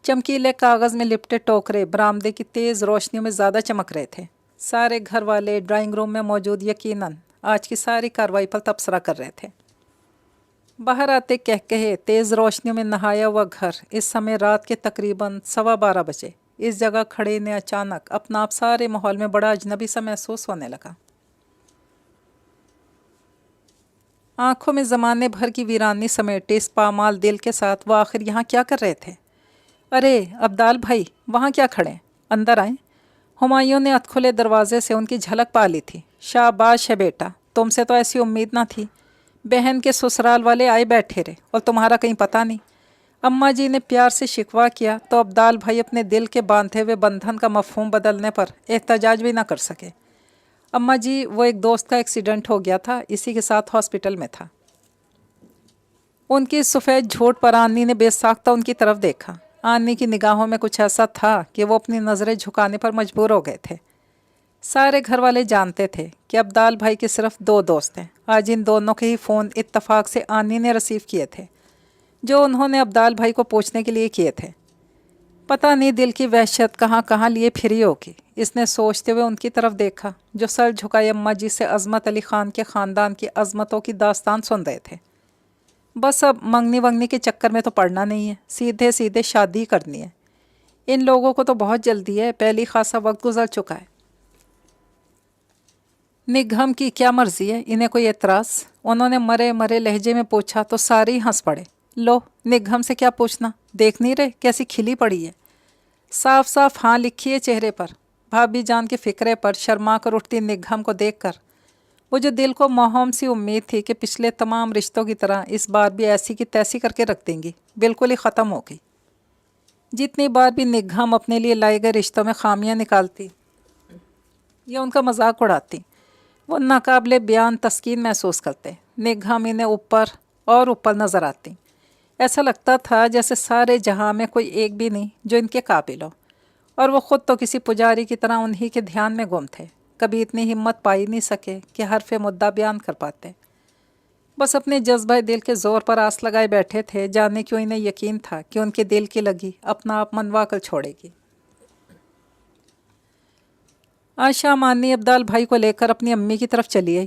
چمکیلے کاغذ میں لپٹے ٹوکرے برآمدے کی تیز روشنیوں میں زیادہ چمک رہے تھے۔ سارے گھر والے ڈرائنگ روم میں موجود یقیناً آج کی ساری کارروائی پر تبصرہ کر رہے تھے۔ باہر آتے کہے تیز روشنیوں میں نہایا ہوا گھر اس سمے رات کے تقریباً 12:15 بجے اس جگہ کھڑے نے اچانک اپنا آپ سارے ماحول میں بڑا اجنبی سا محسوس ہونے لگا۔ آنکھوں میں زمانے بھر کی ویرانی سمیٹے اس پامال دل کے ساتھ وہ آخر یہاں کیا کر رہے تھے؟ ارے عبدال بھائی وہاں کیا کھڑے، اندر آئیں۔ ہمایوں نے ادکھلے دروازے سے ان کی جھلک پا لی تھی۔ شاباش ہے بیٹا، تم سے تو ایسی امید نہ تھی۔ بہن کے سسرال والے آئے بیٹھے رہے اور تمہارا کہیں پتہ نہیں۔ اماں جی نے پیار سے شکوہ کیا تو عبدال بھائی اپنے دل کے باندھے ہوئے بندھن کا مفہوم بدلنے پر احتجاج بھی نہ کر سکے۔ اماں جی وہ ایک دوست کا ایکسیڈنٹ ہو گیا تھا، اسی کے ساتھ ہاسپٹل میں تھا۔ ان کی سفید جھوٹ پر آنی نے بے ساختہ ان کی طرف دیکھا۔ آنی کی نگاہوں میں کچھ ایسا تھا کہ وہ اپنی نظریں جھکانے پر مجبور ہو گئے تھے۔ سارے گھر والے جانتے تھے کہ عبدال بھائی کے صرف 2 دوست ہیں۔ آج ان دونوں کے ہی فون اتفاق سے آنی نے ریسیو کیے تھے، جو انہوں نے عبدال بھائی کو پوچھنے کے لیے کیے تھے۔ پتہ نہیں دل کی وحشت کہاں کہاں لیے پھری ہوگی۔ اس نے سوچتے ہوئے ان کی طرف دیکھا جو سر جھکائے اماں جی سے عظمت علی خان کے خاندان کی عظمتوں کی داستان سن رہے تھے۔ بس اب منگنی ونگنی کے چکر میں تو پڑنا نہیں ہے، سیدھے سیدھے شادی کرنی ہے۔ ان لوگوں کو تو بہت جلدی ہے، پہلی خاصا وقت گزر چکا ہے۔ نگہم کی کیا مرضی ہے، انہیں کوئی اعتراض؟ انہوں نے مرے مرے لہجے میں پوچھا تو سارے ہی ہنس پڑے۔ لو نگہم سے کیا پوچھنا، دیکھ نہیں رہے کیسی کھلی پڑی ہے، صاف صاف ہاں لکھی ہے چہرے پر۔ بھابھی جان کے فکرے پر شرما کر اٹھتی نگہم کو دیکھ کر وہ جو دل کو موہوم سی امید تھی کہ پچھلے تمام رشتوں کی طرح اس بار بھی ایسی کی تیسی کر کے رکھ دیں گی، بالکل ہی ختم ہو گئی۔ جتنی بار بھی نگہم اپنے لیے لائے گئے رشتوں میں خامیاں نکالتی یا ان کا مذاق اڑاتی، وہ ناقابل بیان تسکین محسوس کرتے۔ نگہم انہیں اوپر اور اوپر نظر آتی۔ ایسا لگتا تھا جیسے سارے جہاں میں کوئی ایک بھی نہیں جو ان کے قابل ہو، اور وہ خود تو کسی پجاری کی طرح انہی کے دھیان میں گم تھے۔ کبھی اتنی ہمت پائی نہیں سکے کہ حرف مدعا بیان کر پاتے، بس اپنے جذبہ دل کے زور پر آس لگائے بیٹھے تھے، جانے کیوں انہیں یقین تھا کہ ان کے دل کی لگی اپنا آپ منوا کر چھوڑے گی۔ آج شام آنی عبدال بھائی کو لے کر اپنی امی کی طرف چلی آئی۔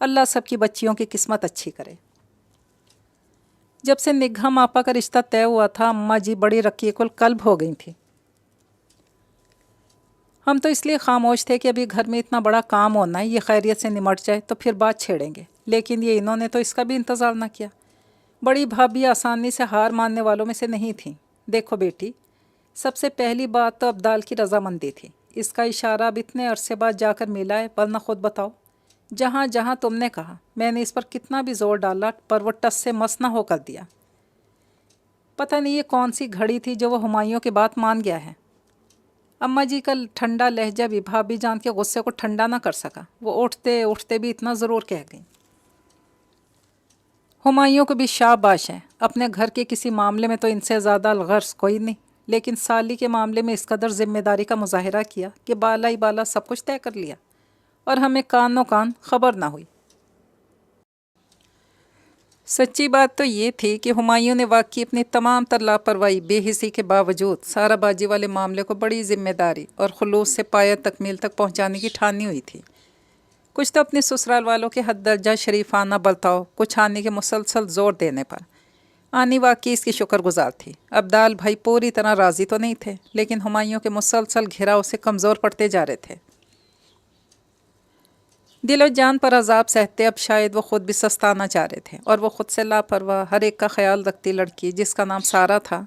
اللہ سب کی بچیوں کی قسمت اچھی کرے۔ جب سے نگہم آپا کا رشتہ طے ہوا تھا اماں جی بڑی رقیق القلب ہو گئی تھیں۔ ہم تو اس لیے خاموش تھے کہ ابھی گھر میں اتنا بڑا کام ہونا ہے، یہ خیریت سے نمٹ جائے تو پھر بات چھیڑیں گے، لیکن یہ انہوں نے تو اس کا بھی انتظار نہ کیا۔ بڑی بھابھی آسانی سے ہار ماننے والوں میں سے نہیں تھیں۔ دیکھو بیٹی، سب سے پہلی بات تو ابدال کی رضامندی تھی۔ اس کا اشارہ اب اتنے عرصے بعد جا کر ملا ہے، ورنہ خود بتاؤ، جہاں جہاں تم نے کہا میں نے اس پر کتنا بھی زور ڈالا پر وہ ٹس سے مس نہ ہو کر دیا۔ پتہ نہیں یہ کون سی گھڑی تھی جو وہ ہمایوں کی بات مان گیا ہے۔ اماں جی کا ٹھنڈا لہجہ بھی بھابھی جان کے غصے کو ٹھنڈا نہ کر سکا۔ وہ اٹھتے اٹھتے بھی اتنا ضرور کہہ گئیں، ہمایوں کو بھی شاباش ہے، اپنے گھر کے کسی معاملے میں تو ان سے زیادہ الغرض کوئی نہیں، لیکن سالی کے معاملے میں اس قدر ذمہ داری کا مظاہرہ کیا کہ بالا ہی بالا سب کچھ طے کر لیا اور ہمیں کانوں کان خبر نہ ہوئی۔ سچی بات تو یہ تھی کہ ہمایوں نے واقعی اپنی تمام تر لاپرواہی بے حسی کے باوجود سارا بازی والے معاملے کو بڑی ذمہ داری اور خلوص سے پایہ تکمیل تک پہنچانے کی ٹھانی ہوئی تھی۔ کچھ تو اپنے سسرال والوں کے حد درجہ شریفانہ برتاؤ، کچھ آنی کے مسلسل زور دینے پر۔ آنی واقعی اس کی شکر گزار تھی۔ ابدال بھائی پوری طرح راضی تو نہیں تھے، لیکن ہمایوں کے مسلسل گھراؤ سے کمزور پڑتے جا رہے تھے۔ دل و جان پر عذاب سہتے اب شاید وہ خود بھی سستانا چاہ رہے تھے، اور وہ خود سے لاپرواہ ہر ایک کا خیال رکھتی لڑکی جس کا نام سارا تھا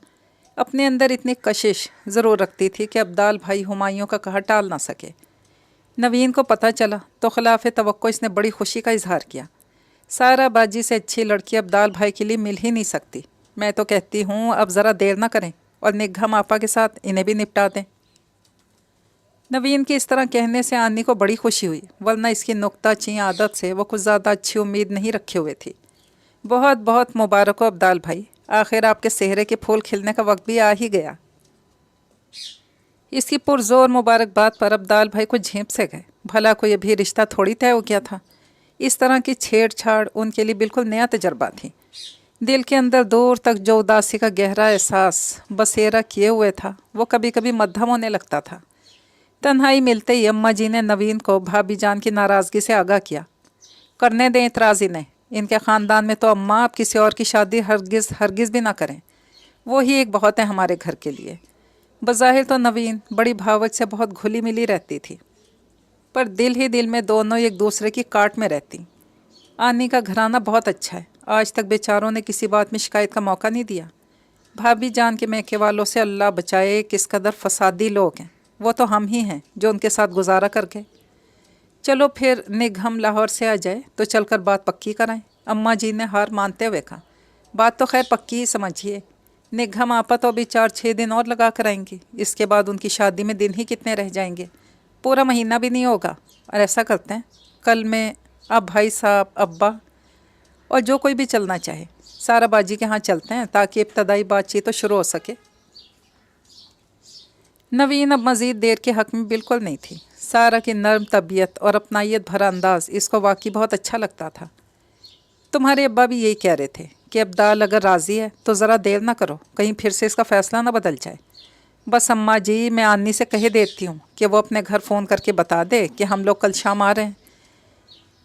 اپنے اندر اتنی کشش ضرور رکھتی تھی کہ ابدال بھائی ہمایوں کا کہا ٹال نہ سکے۔ نوین کو پتہ چلا تو خلاف توقع اس نے بڑی خوشی کا اظہار کیا۔ سارا باجی سے اچھی لڑکی ابدال بھائی کے لیے مل ہی نہیں سکتی۔ میں تو کہتی ہوں اب ذرا دیر نہ کریں اور نگہم آپا کے ساتھ انہیں بھی نپٹا دیں۔ نوین کے اس طرح کہنے سے آنی کو بڑی خوشی ہوئی، ورنہ اس کی نکتہ چین عادت سے وہ کچھ زیادہ اچھی امید نہیں رکھے ہوئے تھی۔ بہت بہت مبارک ہو ابدال بھائی، آخر آپ کے صحرے کے پھول کھلنے کا وقت بھی آ ہی گیا۔ اس کی پرزور مبارکباد پر ابدال بھائی کو جھینپ سے گئے۔ بھلا کوئی ابھی رشتہ تھوڑی طے ہو گیا تھا۔ اس طرح کی چھیڑ چھاڑ ان کے لیے بالکل نیا تجربہ تھی۔ دل کے اندر دور تک جو اداسی کا گہرا احساس بسیرا کیے ہوئے تھا وہ کبھی کبھی مدھم ہونے لگتا تھا۔ تنہائی ملتے ہی اماں جی نے نوین کو بھابھی جان کی ناراضگی سے آگاہ کیا۔ کرنے دیں اعتراض انہیں، ان کے خاندان میں تو اماں آپ کسی اور کی شادی ہرگز ہرگز بھی نہ کریں، وہی ایک بہت ہے ہمارے گھر کے لیے۔ بظاہر تو نوین بڑی بھاوج سے بہت گھلی ملی رہتی تھی، پر دل ہی دل میں دونوں ایک دوسرے کی کاٹ میں رہتی۔ آنی کا گھرانہ بہت اچھا ہے، آج تک بیچاروں نے کسی بات میں شکایت کا موقع نہیں دیا۔ بھابھی جان کے میکے والوں سے اللہ بچائے کس قدر فسادی لوگ ہیں، وہ تو ہم ہی ہیں جو ان کے ساتھ گزارا کر گئے۔ چلو پھر نگہم لاہور سے آ جائے تو چل کر بات پکی کرائیں، اماں جی نے ہار مانتے ہوئے کہا۔ بات تو خیر پکی ہی سمجھیے، نگہم آپا تو ابھی 4-6 دن اور لگا کر آئیں گی، اس کے بعد ان کی شادی میں دن ہی کتنے رہ جائیں گے، پورا مہینہ بھی نہیں ہوگا۔ اور ایسا کرتے ہیں کل میں اب بھائی صاحب، ابا اور جو کوئی بھی چلنا چاہے سارا باجی کے ہاں چلتے ہیں تاکہ ابتدائی بات چیت تو شروع ہو سکے۔ نوین اب مزید دیر کے حق میں بالکل نہیں تھی۔ سارا کی نرم طبیعت اور اپنائیت بھرا انداز اس کو واقعی بہت اچھا لگتا تھا۔ تمہارے ابا بھی یہی کہہ رہے تھے کہ ابدال اگر راضی ہے تو ذرا دیر نہ کرو، کہیں پھر سے اس کا فیصلہ نہ بدل جائے۔ بس اماں جی میں آنی سے کہہ دیتی ہوں کہ وہ اپنے گھر فون کر کے بتا دے کہ ہم لوگ کل شام آ رہے ہیں۔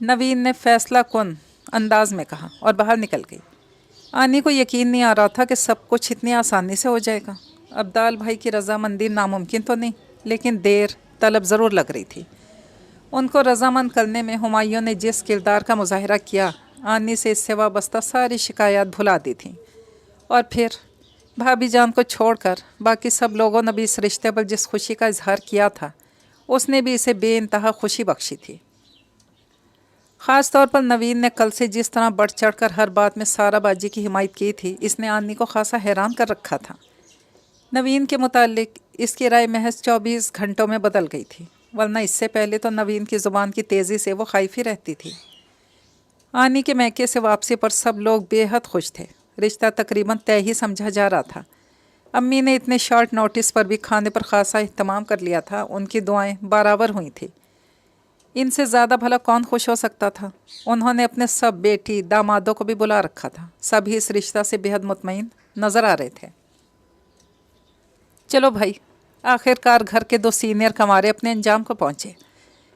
نوین نے فیصلہ کن انداز میں کہا اور باہر نکل گئی۔ آنی کو یقین نہیں آ رہا تھا کہ سب کچھ اتنی آسانی سے ہو جائے گا۔ ابدال بھائی کی رضامندی ناممکن تو نہیں، لیکن دیر طلب ضرور لگ رہی تھی۔ ان کو رضامند کرنے میں ہمایوں نے جس کردار کا مظاہرہ کیا، آنی سے اس سے وابستہ ساری شکایات بھلا دی تھیں۔ اور پھر بھابھی جان کو چھوڑ کر باقی سب لوگوں نے بھی اس رشتے پر جس خوشی کا اظہار کیا تھا، اس نے بھی اسے بے انتہا خوشی بخشی تھی۔ خاص طور پر نوین نے کل سے جس طرح بڑھ چڑھ کر ہر بات میں سارا باجی کی حمایت کی تھی، اس نے آنی کو خاصا حیران کر رکھا تھا۔ نوین کے متعلق اس کی رائے محض 24 گھنٹوں میں بدل گئی تھی، ورنہ اس سے پہلے تو نوین کی زبان کی تیزی سے وہ خائف ہی رہتی تھی۔ آنی کے میکے سے واپسی پر سب لوگ بے حد خوش تھے، رشتہ تقریباً طے ہی سمجھا جا رہا تھا۔ امی نے اتنے شارٹ نوٹس پر بھی کھانے پر خاصا اہتمام کر لیا تھا، ان کی دعائیں برابر ہوئی تھیں۔ ان سے زیادہ بھلا کون خوش ہو سکتا تھا؟ انہوں نے اپنے سب بیٹی دامادوں کو بھی بلا رکھا تھا، سبھی اس رشتہ سے بے حد مطمئن نظر آ رہے تھے۔ چلو بھائی، آخر کار گھر کے 2 سینئر کمارے اپنے انجام کو پہنچے۔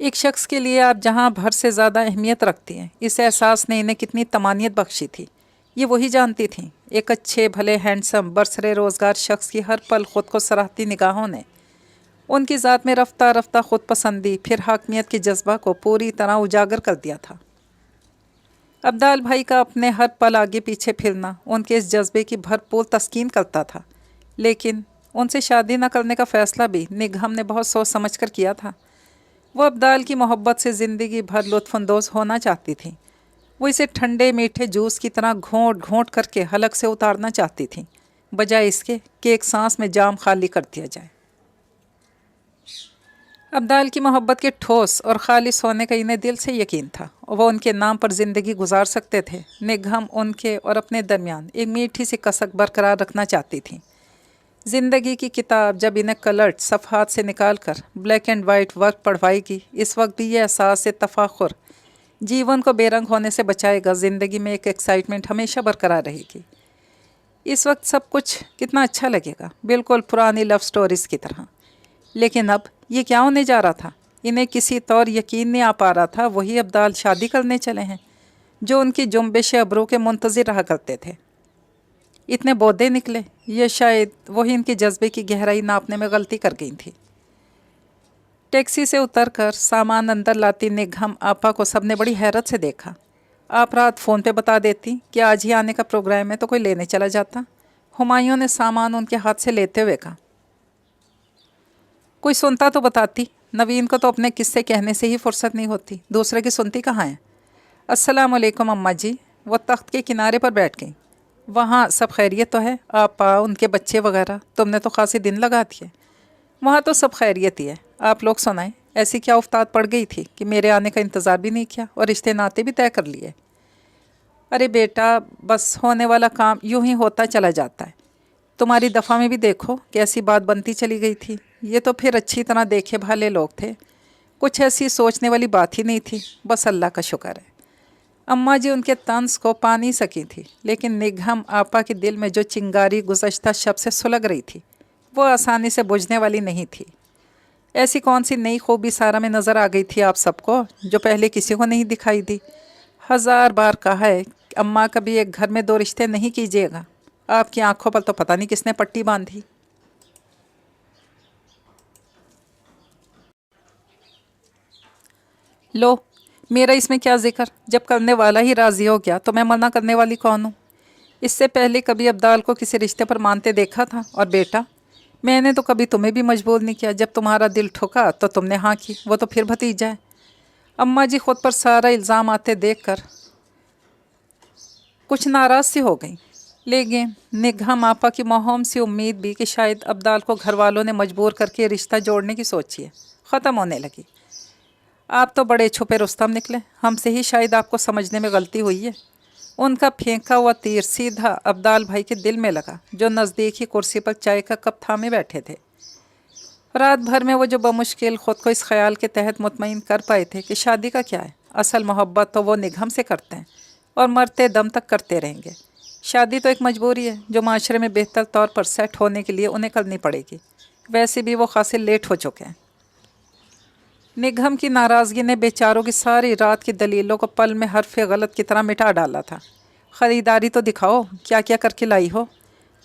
ایک شخص کے لیے آپ جہاں بھر سے زیادہ اہمیت رکھتی ہیں، اس احساس نے انہیں کتنی طمانیت بخشی تھی، یہ وہی جانتی تھیں۔ ایک اچھے بھلے ہینڈسم برسرے روزگار شخص کی ہر پل خود کو سراہتی نگاہوں نے ان کی ذات میں رفتہ رفتہ خود پسندی پھر حاکمیت کے جذبہ کو پوری طرح اجاگر کر دیا تھا۔ عبدال بھائی کا اپنے ہر پل آگے پیچھے پھرنا ان کے اس جذبے کی بھرپور تسکین کرتا تھا، لیکن ان سے شادی نہ کرنے کا فیصلہ بھی نگہم نے بہت سوچ سمجھ کر کیا تھا۔ وہ عبدال کی محبت سے زندگی بھر لطف اندوز ہونا چاہتی تھیں۔ وہ اسے ٹھنڈے میٹھے جوس کی طرح گھونٹ گھونٹ کر کے حلق سے اتارنا چاہتی تھیں، بجائے اس کے کہ ایک سانس میں جام خالی کر دیا جائے۔ عبدال کی محبت کے ٹھوس اور خالص ہونے کا انہیں دل سے یقین تھا، اور وہ ان کے نام پر زندگی گزار سکتے تھے۔ نگہم ان کے اور اپنے درمیان ایک میٹھی سی کسک برقرار رکھنا چاہتی تھیں۔ زندگی کی کتاب جب انہیں کلرڈ صفحات سے نکال کر بلیک اینڈ وائٹ ورک پڑھوائے گی، اس وقت بھی یہ احساس سے تفاخر جیون کو بے رنگ ہونے سے بچائے گا۔ زندگی میں ایک ایکسائٹمنٹ ہمیشہ برقرار رہے گی۔ اس وقت سب کچھ کتنا اچھا لگے گا، بالکل پرانی لو سٹوریز کی طرح۔ لیکن اب یہ کیا ہونے جا رہا تھا؟ انہیں کسی طور یقین نہیں آ پا رہا تھا وہی عبدال شادی کرنے چلے ہیں جو ان کی جنبش ابرو کے منتظر رہا کرتے تھے۔ اتنے بودے نکلے، یہ شاید وہی ان کے جذبے کی گہرائی ناپنے میں غلطی کر گئی تھی۔ ٹیکسی سے اتر کر سامان اندر لاتی نگہم آپا کو سب نے بڑی حیرت سے دیکھا۔ آپ رات فون پہ بتا دیتی کہ آج ہی آنے کا پروگرام ہے تو کوئی لینے چلا جاتا۔ ہمایوں نے سامان ان کے ہاتھ سے لیتے ہوئے کہا، کوئی سنتا تو بتاتی، نوین کو تو اپنے قصے کہنے سے ہی فرصت نہیں ہوتی، دوسرے کی سنتی کہاں ہے؟ السلام علیکم اماں جی۔ وہ تخت کے کنارے پر بیٹھ گئیں۔ وہاں سب خیریت تو ہے؟ آپا، ان کے بچے وغیرہ؟ تم نے تو خاصی دن لگا دیے۔ وہاں تو سب خیریت ہی ہے، آپ لوگ سنائیں، ایسی کیا افتاد پڑ گئی تھی کہ میرے آنے کا انتظار بھی نہیں کیا اور رشتے ناتے بھی طے کر لیے؟ ارے بیٹا، بس ہونے والا کام یوں ہی ہوتا چلا جاتا ہے۔ تمہاری دفعہ میں بھی دیکھو کیسی بات بنتی چلی گئی تھی۔ یہ تو پھر اچھی طرح دیکھے بھالے لوگ تھے، کچھ ایسی سوچنے والی بات ہی نہیں تھی، بس اللہ کا شکر ہے۔ اماں جی ان کے طنز کو پا نہیں سکی تھی، لیکن نگہم آپا کے دل میں جو چنگاری گزشتہ شب سے سلگ رہی تھی وہ آسانی سے بجھنے والی نہیں تھی۔ ایسی کون سی نئی خوبی سارا میں نظر آ گئی تھی آپ سب کو جو پہلے کسی کو نہیں دکھائی دی؟ 1000 بار کہا ہے کہ اماں کبھی ایک گھر میں 2 رشتے نہیں کیجیے گا، آپ کی آنکھوں پر تو پتہ نہیں کس نے پٹی باندھی۔ لو، میرا اس میں کیا ذکر، جب کرنے والا ہی راضی ہو گیا تو میں منع کرنے والی کون ہوں؟ اس سے پہلے کبھی عبدال کو کسی رشتے پر مانتے دیکھا تھا؟ اور بیٹا، میں نے تو کبھی تمہیں بھی مجبور نہیں کیا، جب تمہارا دل ٹھکا تو تم نے ہاں کی، وہ تو پھر بھتیجا ہے۔ اماں جی خود پر سارا الزام آتے دیکھ کر کچھ ناراض سی ہو گئیں، لیکن نگہم آپا کی مہوم سی امید بھی کہ شاید عبدال کو گھر والوں نے مجبور کر کے رشتہ جوڑنے کی سوچی ہے ختم ہونے لگی۔ آپ تو بڑے چھپے رستم نکلے، ہم سے ہی شاید آپ کو سمجھنے میں غلطی ہوئی ہے۔ ان کا پھینکا ہوا تیر سیدھا عبدال بھائی کے دل میں لگا جو نزدیک ہی کرسی پر چائے کا کپ تھامے بیٹھے تھے۔ رات بھر میں وہ جو بمشکل خود کو اس خیال کے تحت مطمئن کر پائے تھے کہ شادی کا کیا ہے، اصل محبت تو وہ نگہم سے کرتے ہیں اور مرتے دم تک کرتے رہیں گے۔ شادی تو ایک مجبوری ہے جو معاشرے میں بہتر طور پر سیٹ ہونے کے لیے انہیں کرنی پڑے گی، ویسے بھی وہ خاصے لیٹ ہو چکے ہیں۔ نگہم کی ناراضگی نے بیچاروں کی ساری رات کی دلیلوں کو پل میں حرف غلط کی طرح مٹا ڈالا تھا۔ خریداری تو دکھاؤ، کیا کیا کر کے لائی ہو؟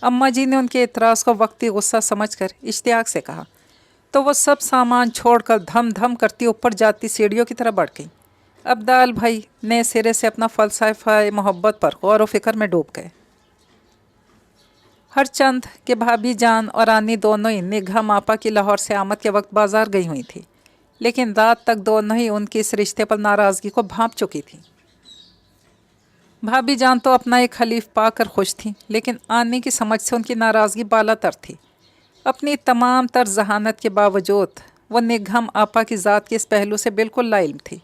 اماں جی نے ان کے اعتراض کو وقتی غصہ سمجھ کر اشتیاق سے کہا، تو وہ سب سامان چھوڑ کر دھم دھم کرتی اوپر جاتی سیڑھیوں کی طرف بڑھ گئیں۔ عبدال بھائی نئے سرے سے اپنا فلسفہ محبت پر غور و فکر میں ڈوب گئے۔ ہر چند کہ بھابھی جان اور رانی دونوں ہی نگہم آپا کی لاہور سے آمد کے وقت بازار گئی ہوئی تھی، لیکن رات تک دونوں ہی ان کی اس رشتے پر ناراضگی کو بھانپ چکی تھی۔ بھابھی جان تو اپنا ایک حلیف پا کر خوش تھیں، لیکن آنے کی سمجھ سے ان کی ناراضگی بالا تر تھی۔ اپنی تمام تر ذہانت کے باوجود وہ نگہم آپا کی ذات کے اس پہلو سے بالکل لا علم تھی۔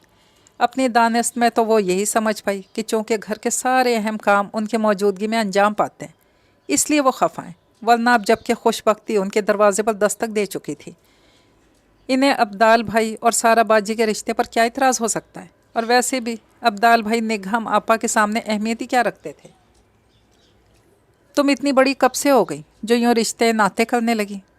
اپنی دانست میں تو وہ یہی سمجھ پائی کہ چونکہ گھر کے سارے اہم کام ان کے موجودگی میں انجام پاتے ہیں اس لیے وہ خفا ہیں، ورنہ اب جب کہ خوش بختی ان کے دروازے پر دستک دے چکی تھی۔ انہیں عبدال بھائی اور سارا باجی کے رشتے پر کیا اعتراض ہو سکتا ہے؟ اور ویسے بھی عبدال بھائی نگہم آپا کے سامنے اہمیت ہی کیا رکھتے تھے؟ تم اتنی بڑی کب سے ہو گئی جو یوں رشتے ناتے کرنے لگی؟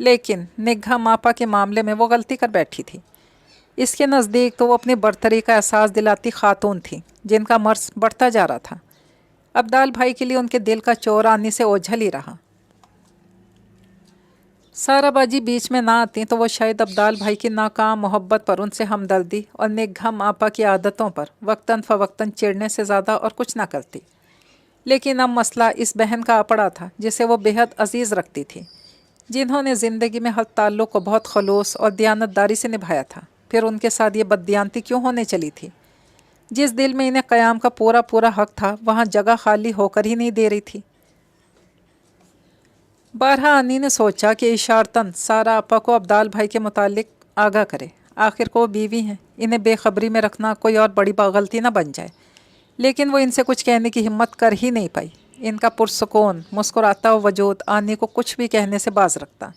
لیکن نگہا ماپا کے معاملے میں وہ غلطی کر بیٹھی تھی۔ اس کے نزدیک تو وہ اپنی برتری کا احساس دلاتی خاتون تھیں جن کا مرض بڑھتا جا رہا تھا۔ ابدال بھائی کے لیے ان کے دل کا چور آنی سے اوجھل ہی رہا۔ سارا باجی بیچ میں نہ آتی تو وہ شاید ابدال بھائی کی ناکام محبت پر ان سے ہمدردی اور نگہم آپا کی عادتوں پر وقتاً فوقتاً چڑھنے سے زیادہ اور کچھ نہ کرتی۔ لیکن اب مسئلہ اس بہن کا آ پڑا تھا جسے وہ بےحد عزیز رکھتی تھی، جنہوں نے زندگی میں ہر تعلق کو بہت خلوص اور دیانتداری سے نبھایا تھا۔ پھر ان کے ساتھ یہ بددیانتی کیوں ہونے چلی تھی؟ جس دل میں انہیں قیام کا پورا پورا حق تھا وہاں جگہ خالی ہو کر ہی نہیں دے رہی تھی۔ بارہا انی نے سوچا کہ اشارتاً سارا آپا کو ابدال بھائی کے متعلق آگاہ کرے، آخر کو وہ بیوی ہیں، انہیں بے خبری میں رکھنا کوئی اور بڑی غلطی نہ بن جائے۔ لیکن وہ ان سے کچھ کہنے کی ہمت کر ہی نہیں پائی۔ ان کا پرسکون مسکراتا ہوا وجود آنی کو کچھ بھی کہنے سے باز رکھتا۔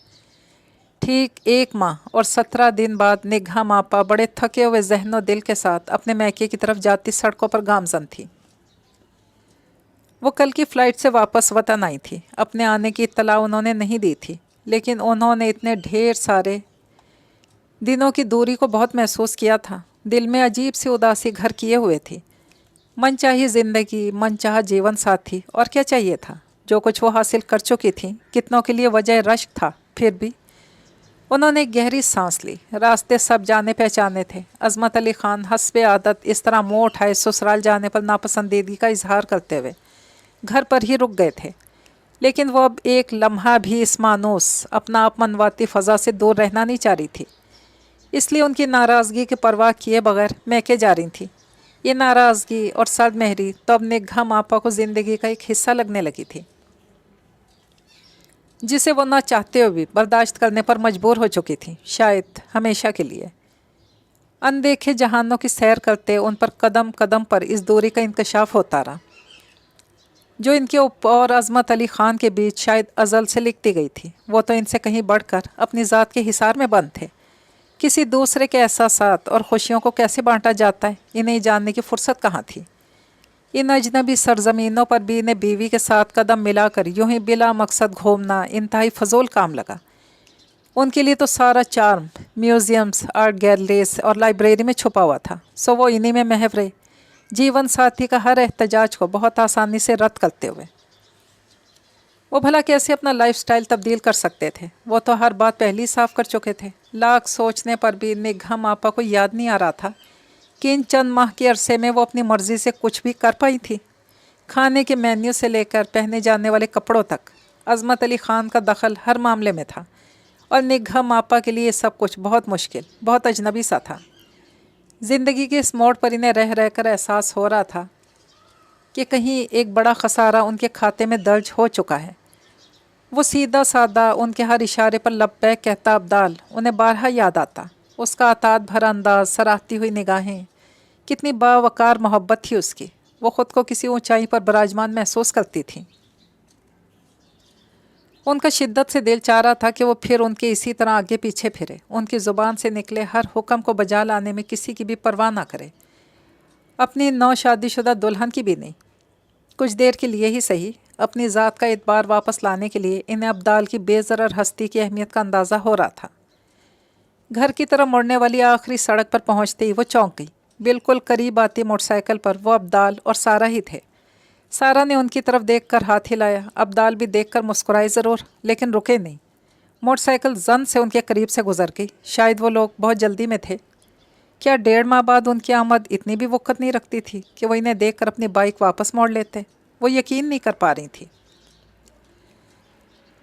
ٹھیک 1 ماہ اور 17 دن بعد نگہم آپا بڑے تھکے ہوئے ذہن و دل کے ساتھ اپنے میکے کی طرف جاتی سڑکوں پر گامزن تھی۔ وہ کل کی فلائٹ سے واپس وطن آئی تھی۔ اپنے آنے کی اطلاع انہوں نے نہیں دی تھی، لیکن انہوں نے اتنے ڈھیر سارے دنوں کی دوری کو بہت محسوس کیا تھا۔ دل میں عجیب سی اداسی گھر کیے ہوئے تھی۔ من چاہی زندگی، من چاہا جیون ساتھی، اور کیا چاہیے تھا؟ جو کچھ وہ حاصل کر چکی تھیں، کتنوں کے لیے وجہ رشک تھا۔ پھر بھی انہوں نے ایک گہری سانس لی۔ راستے سب جانے پہچانے تھے۔ عظمت علی خان حسب عادت اس طرح منہ اٹھائے سسرال جانے پر ناپسندیدگی کا اظہار کرتے ہوئے گھر پر ہی رک گئے تھے، لیکن وہ اب ایک لمحہ بھی اس مانوس اپنا آپ منواتی فضا سے دور رہنا نہیں چاہ رہی تھی۔ اس لیے ان کی ناراضگی کی پرواہ کیے بغیر میکے جا رہی تھی۔ یہ ناراضگی اور سرد مہری تو اب نگہم آپا کو زندگی کا ایک حصہ لگنے لگی تھی، جسے وہ نہ چاہتے ہوئے بھی برداشت کرنے پر مجبور ہو چکی تھی، شاید ہمیشہ کے لیے۔ اندیکھے جہانوں کی سیر کرتے ان پر قدم قدم پر اس دوری کا انکشاف ہوتا رہا، جو ان کے اور عظمت علی خان کے بیچ شاید ازل سے لکھتی گئی تھی۔ وہ تو ان سے کہیں بڑھ کر اپنی ذات کے حصار میں بند تھے۔ کسی دوسرے کے احساسات اور خوشیوں کو کیسے بانٹا جاتا ہے، انہیں جاننے کی فرصت کہاں تھی۔ ان اجنبی سرزمینوں پر بھی انہیں بیوی کے ساتھ قدم ملا کر یوں ہی بلا مقصد گھومنا انتہائی فضول کام لگا۔ ان کے لیے تو سارا چارم میوزیمز، آرٹ گیلریز اور لائبریری میں چھپا ہوا تھا، سو وہ انہی میں محو رہے، جیون ساتھی کا ہر احتجاج کو بہت آسانی سے رد کرتے ہوئے۔ وہ بھلا کیسے اپنا لائف سٹائل تبدیل کر سکتے تھے؟ وہ تو ہر بات پہلی صاف کر چکے تھے۔ لاکھ سوچنے پر بھی نگہم آپا کو یاد نہیں آ رہا تھا کہ ان چند ماہ کے عرصے میں وہ اپنی مرضی سے کچھ بھی کر پائی تھی۔ کھانے کے مینیو سے لے کر پہنے جانے والے کپڑوں تک عظمت علی خان کا دخل ہر معاملے میں تھا، اور نگہم آپا کے لیے سب کچھ بہت مشکل، بہت اجنبی سا تھا۔ زندگی کے اس موڑ پر انہیں رہ رہ کر احساس ہو رہا تھا کہ کہیں ایک بڑا خسارہ ان کے کھاتے میں درج ہو چکا ہے۔ وہ سیدھا سادہ ان کے ہر اشارے پر لبیک کہتا ابدال انہیں بارہا یاد آتا۔ اس کا عطاعت بھرا انداز، سراہتی ہوئی نگاہیں، کتنی باوقار محبت تھی اس کی۔ وہ خود کو کسی اونچائی پر براجمان محسوس کرتی تھی۔ ان کا شدت سے دل چاہ رہا تھا کہ وہ پھر ان کے اسی طرح آگے پیچھے پھرے، ان کی زبان سے نکلے ہر حکم کو بجا لانے میں کسی کی بھی پرواہ نہ کرے، اپنی نو شادی شدہ دلہن کی بھی نہیں۔ کچھ دیر کے لیے ہی صحیح، اپنی ذات کا اعتبار واپس لانے کے لیے انہیں ابدال کی بے ضرر ہستی کی اہمیت کا اندازہ ہو رہا تھا۔ گھر کی طرف مڑنے والی آخری سڑک پر پہنچتے ہی وہ چونک گئی۔ بالکل قریب آتی موٹر سائیکل پر وہ ابدال اور سارا ہی تھے۔ سارا نے ان کی طرف دیکھ کر ہاتھ ہلایا۔ ابدال بھی دیکھ کر مسکرائے ضرور، لیکن رکے نہیں۔ موٹر سائیکل زن سے ان کے قریب سے گزر گئی۔ شاید وہ لوگ بہت جلدی میں تھے۔ کیا 1.5 ماہ بعد ان کی آمد اتنی بھی وقت نہیں رکھتی تھی کہ وہ انہیں دیکھ کر اپنی بائک واپس موڑ لیتے؟ وہ یقین نہیں کر پا رہی تھی۔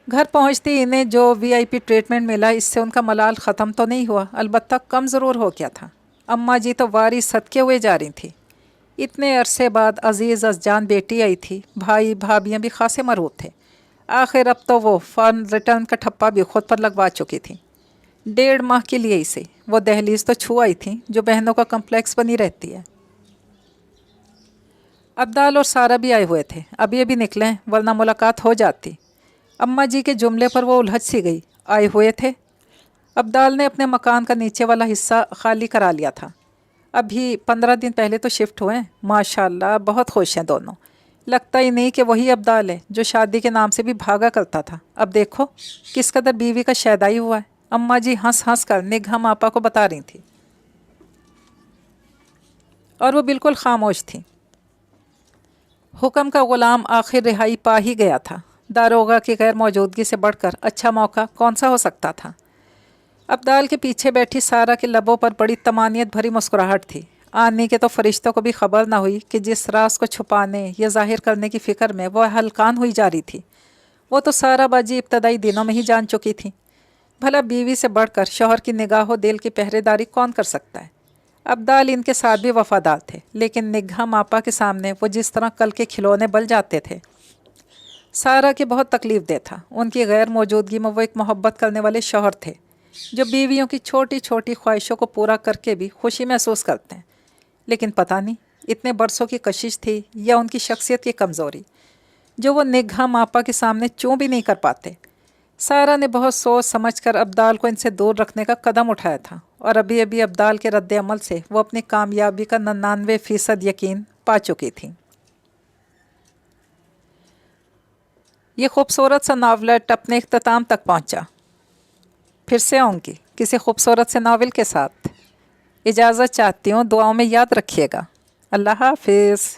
گھر پہنچتے ہی انہیں جو VIP ٹریٹمنٹ ملا، اس سے ان کا ملال ختم تو نہیں ہوا، البتہ کم ضرور ہو گیا تھا۔ اماں جی تو واری صدقے ہوئے جا رہی تھی۔ اتنے عرصے بعد عزیز از جان بیٹی آئی تھی، بھائی بھابیاں بھی خاصے مرعوب تھے۔ آخر اب تو وہ فارن ریٹرن کا ٹھپا بھی خود پر لگوا چکی تھیں۔ 1.5 ماہ کے لیے اسے وہ دہلیز تو چھو آئی تھیں جو بہنوں کا کمپلیکس بنی رہتی ہے۔ ابدال اور سارا بھی آئے ہوئے تھے، ابھی ابھی نکلیں ورنہ ملاقات ہو جاتی۔ اماں جی کے جملے پر وہ الجھ سی گئی۔ آئے ہوئے تھے؟ ابدال نے اپنے مکان کا نیچے والا حصہ خالی کرا لیا تھا۔ ابھی 15 دن پہلے تو شفٹ ہوئے ہیں۔ ماشاءاللہ بہت خوش ہیں دونوں۔ لگتا ہی نہیں کہ وہی ابدال ہے جو شادی کے نام سے بھی بھاگا کرتا تھا۔ اب دیکھو کس قدر بیوی کا شیدائی ہوا ہے۔ اماں جی ہنس ہنس کر نگہم آپا کو بتا رہی تھی اور وہ بالکل خاموش تھی۔ حکم کا غلام آخر رہائی پا ہی گیا تھا۔ داروغہ کی غیر موجودگی سے بڑھ کر اچھا موقع کون سا ہو سکتا تھا؟ ابدال کے پیچھے بیٹھی سارا کے لبوں پر بڑی طمانینت بھری مسکراہٹ تھی۔ آنی کے تو فرشتوں کو بھی خبر نہ ہوئی کہ جس راز کو چھپانے یا ظاہر کرنے کی فکر میں وہ ہلکان ہوئی جا رہی تھی، وہ تو سارا باجی ابتدائی دنوں میں ہی جان چکی تھی۔ بھلا بیوی سے بڑھ کر شوہر کی نگاہ و دل کی پہرے داری کون کر سکتا ہے؟ ابدال ان کے ساتھ بھی وفادار تھے، لیکن نگہم آپا کے سامنے وہ جس طرح کل کے کھلونے بل جاتے تھے، سارا کی بہت تکلیف دہ تھا۔ ان کی غیر موجودگی میں وہ ایک محبت کرنے والے شوہر تھے جو بیویوں کی چھوٹی چھوٹی خواہشوں کو پورا کر کے بھی خوشی محسوس کرتے ہیں۔ لیکن پتہ نہیں اتنے برسوں کی کشش تھی یا ان کی شخصیت کی کمزوری جو وہ نگہم آپا کے سامنے چوں بھی نہیں کر پاتے۔ سارا نے بہت سوچ سمجھ کر ابدال کو ان سے دور رکھنے کا قدم اٹھایا تھا، اور ابھی ابھی ابدال کے رد عمل سے وہ اپنی کامیابی کا 99% یقین پا چکی تھی۔ یہ خوبصورت سا ناولٹ اپنے اختتام تک پہنچا۔ پھر سے آؤں گی کسی خوبصورت سے ناول کے ساتھ۔ اجازت چاہتی ہوں، دعاؤں میں یاد رکھیے گا۔ اللہ حافظ۔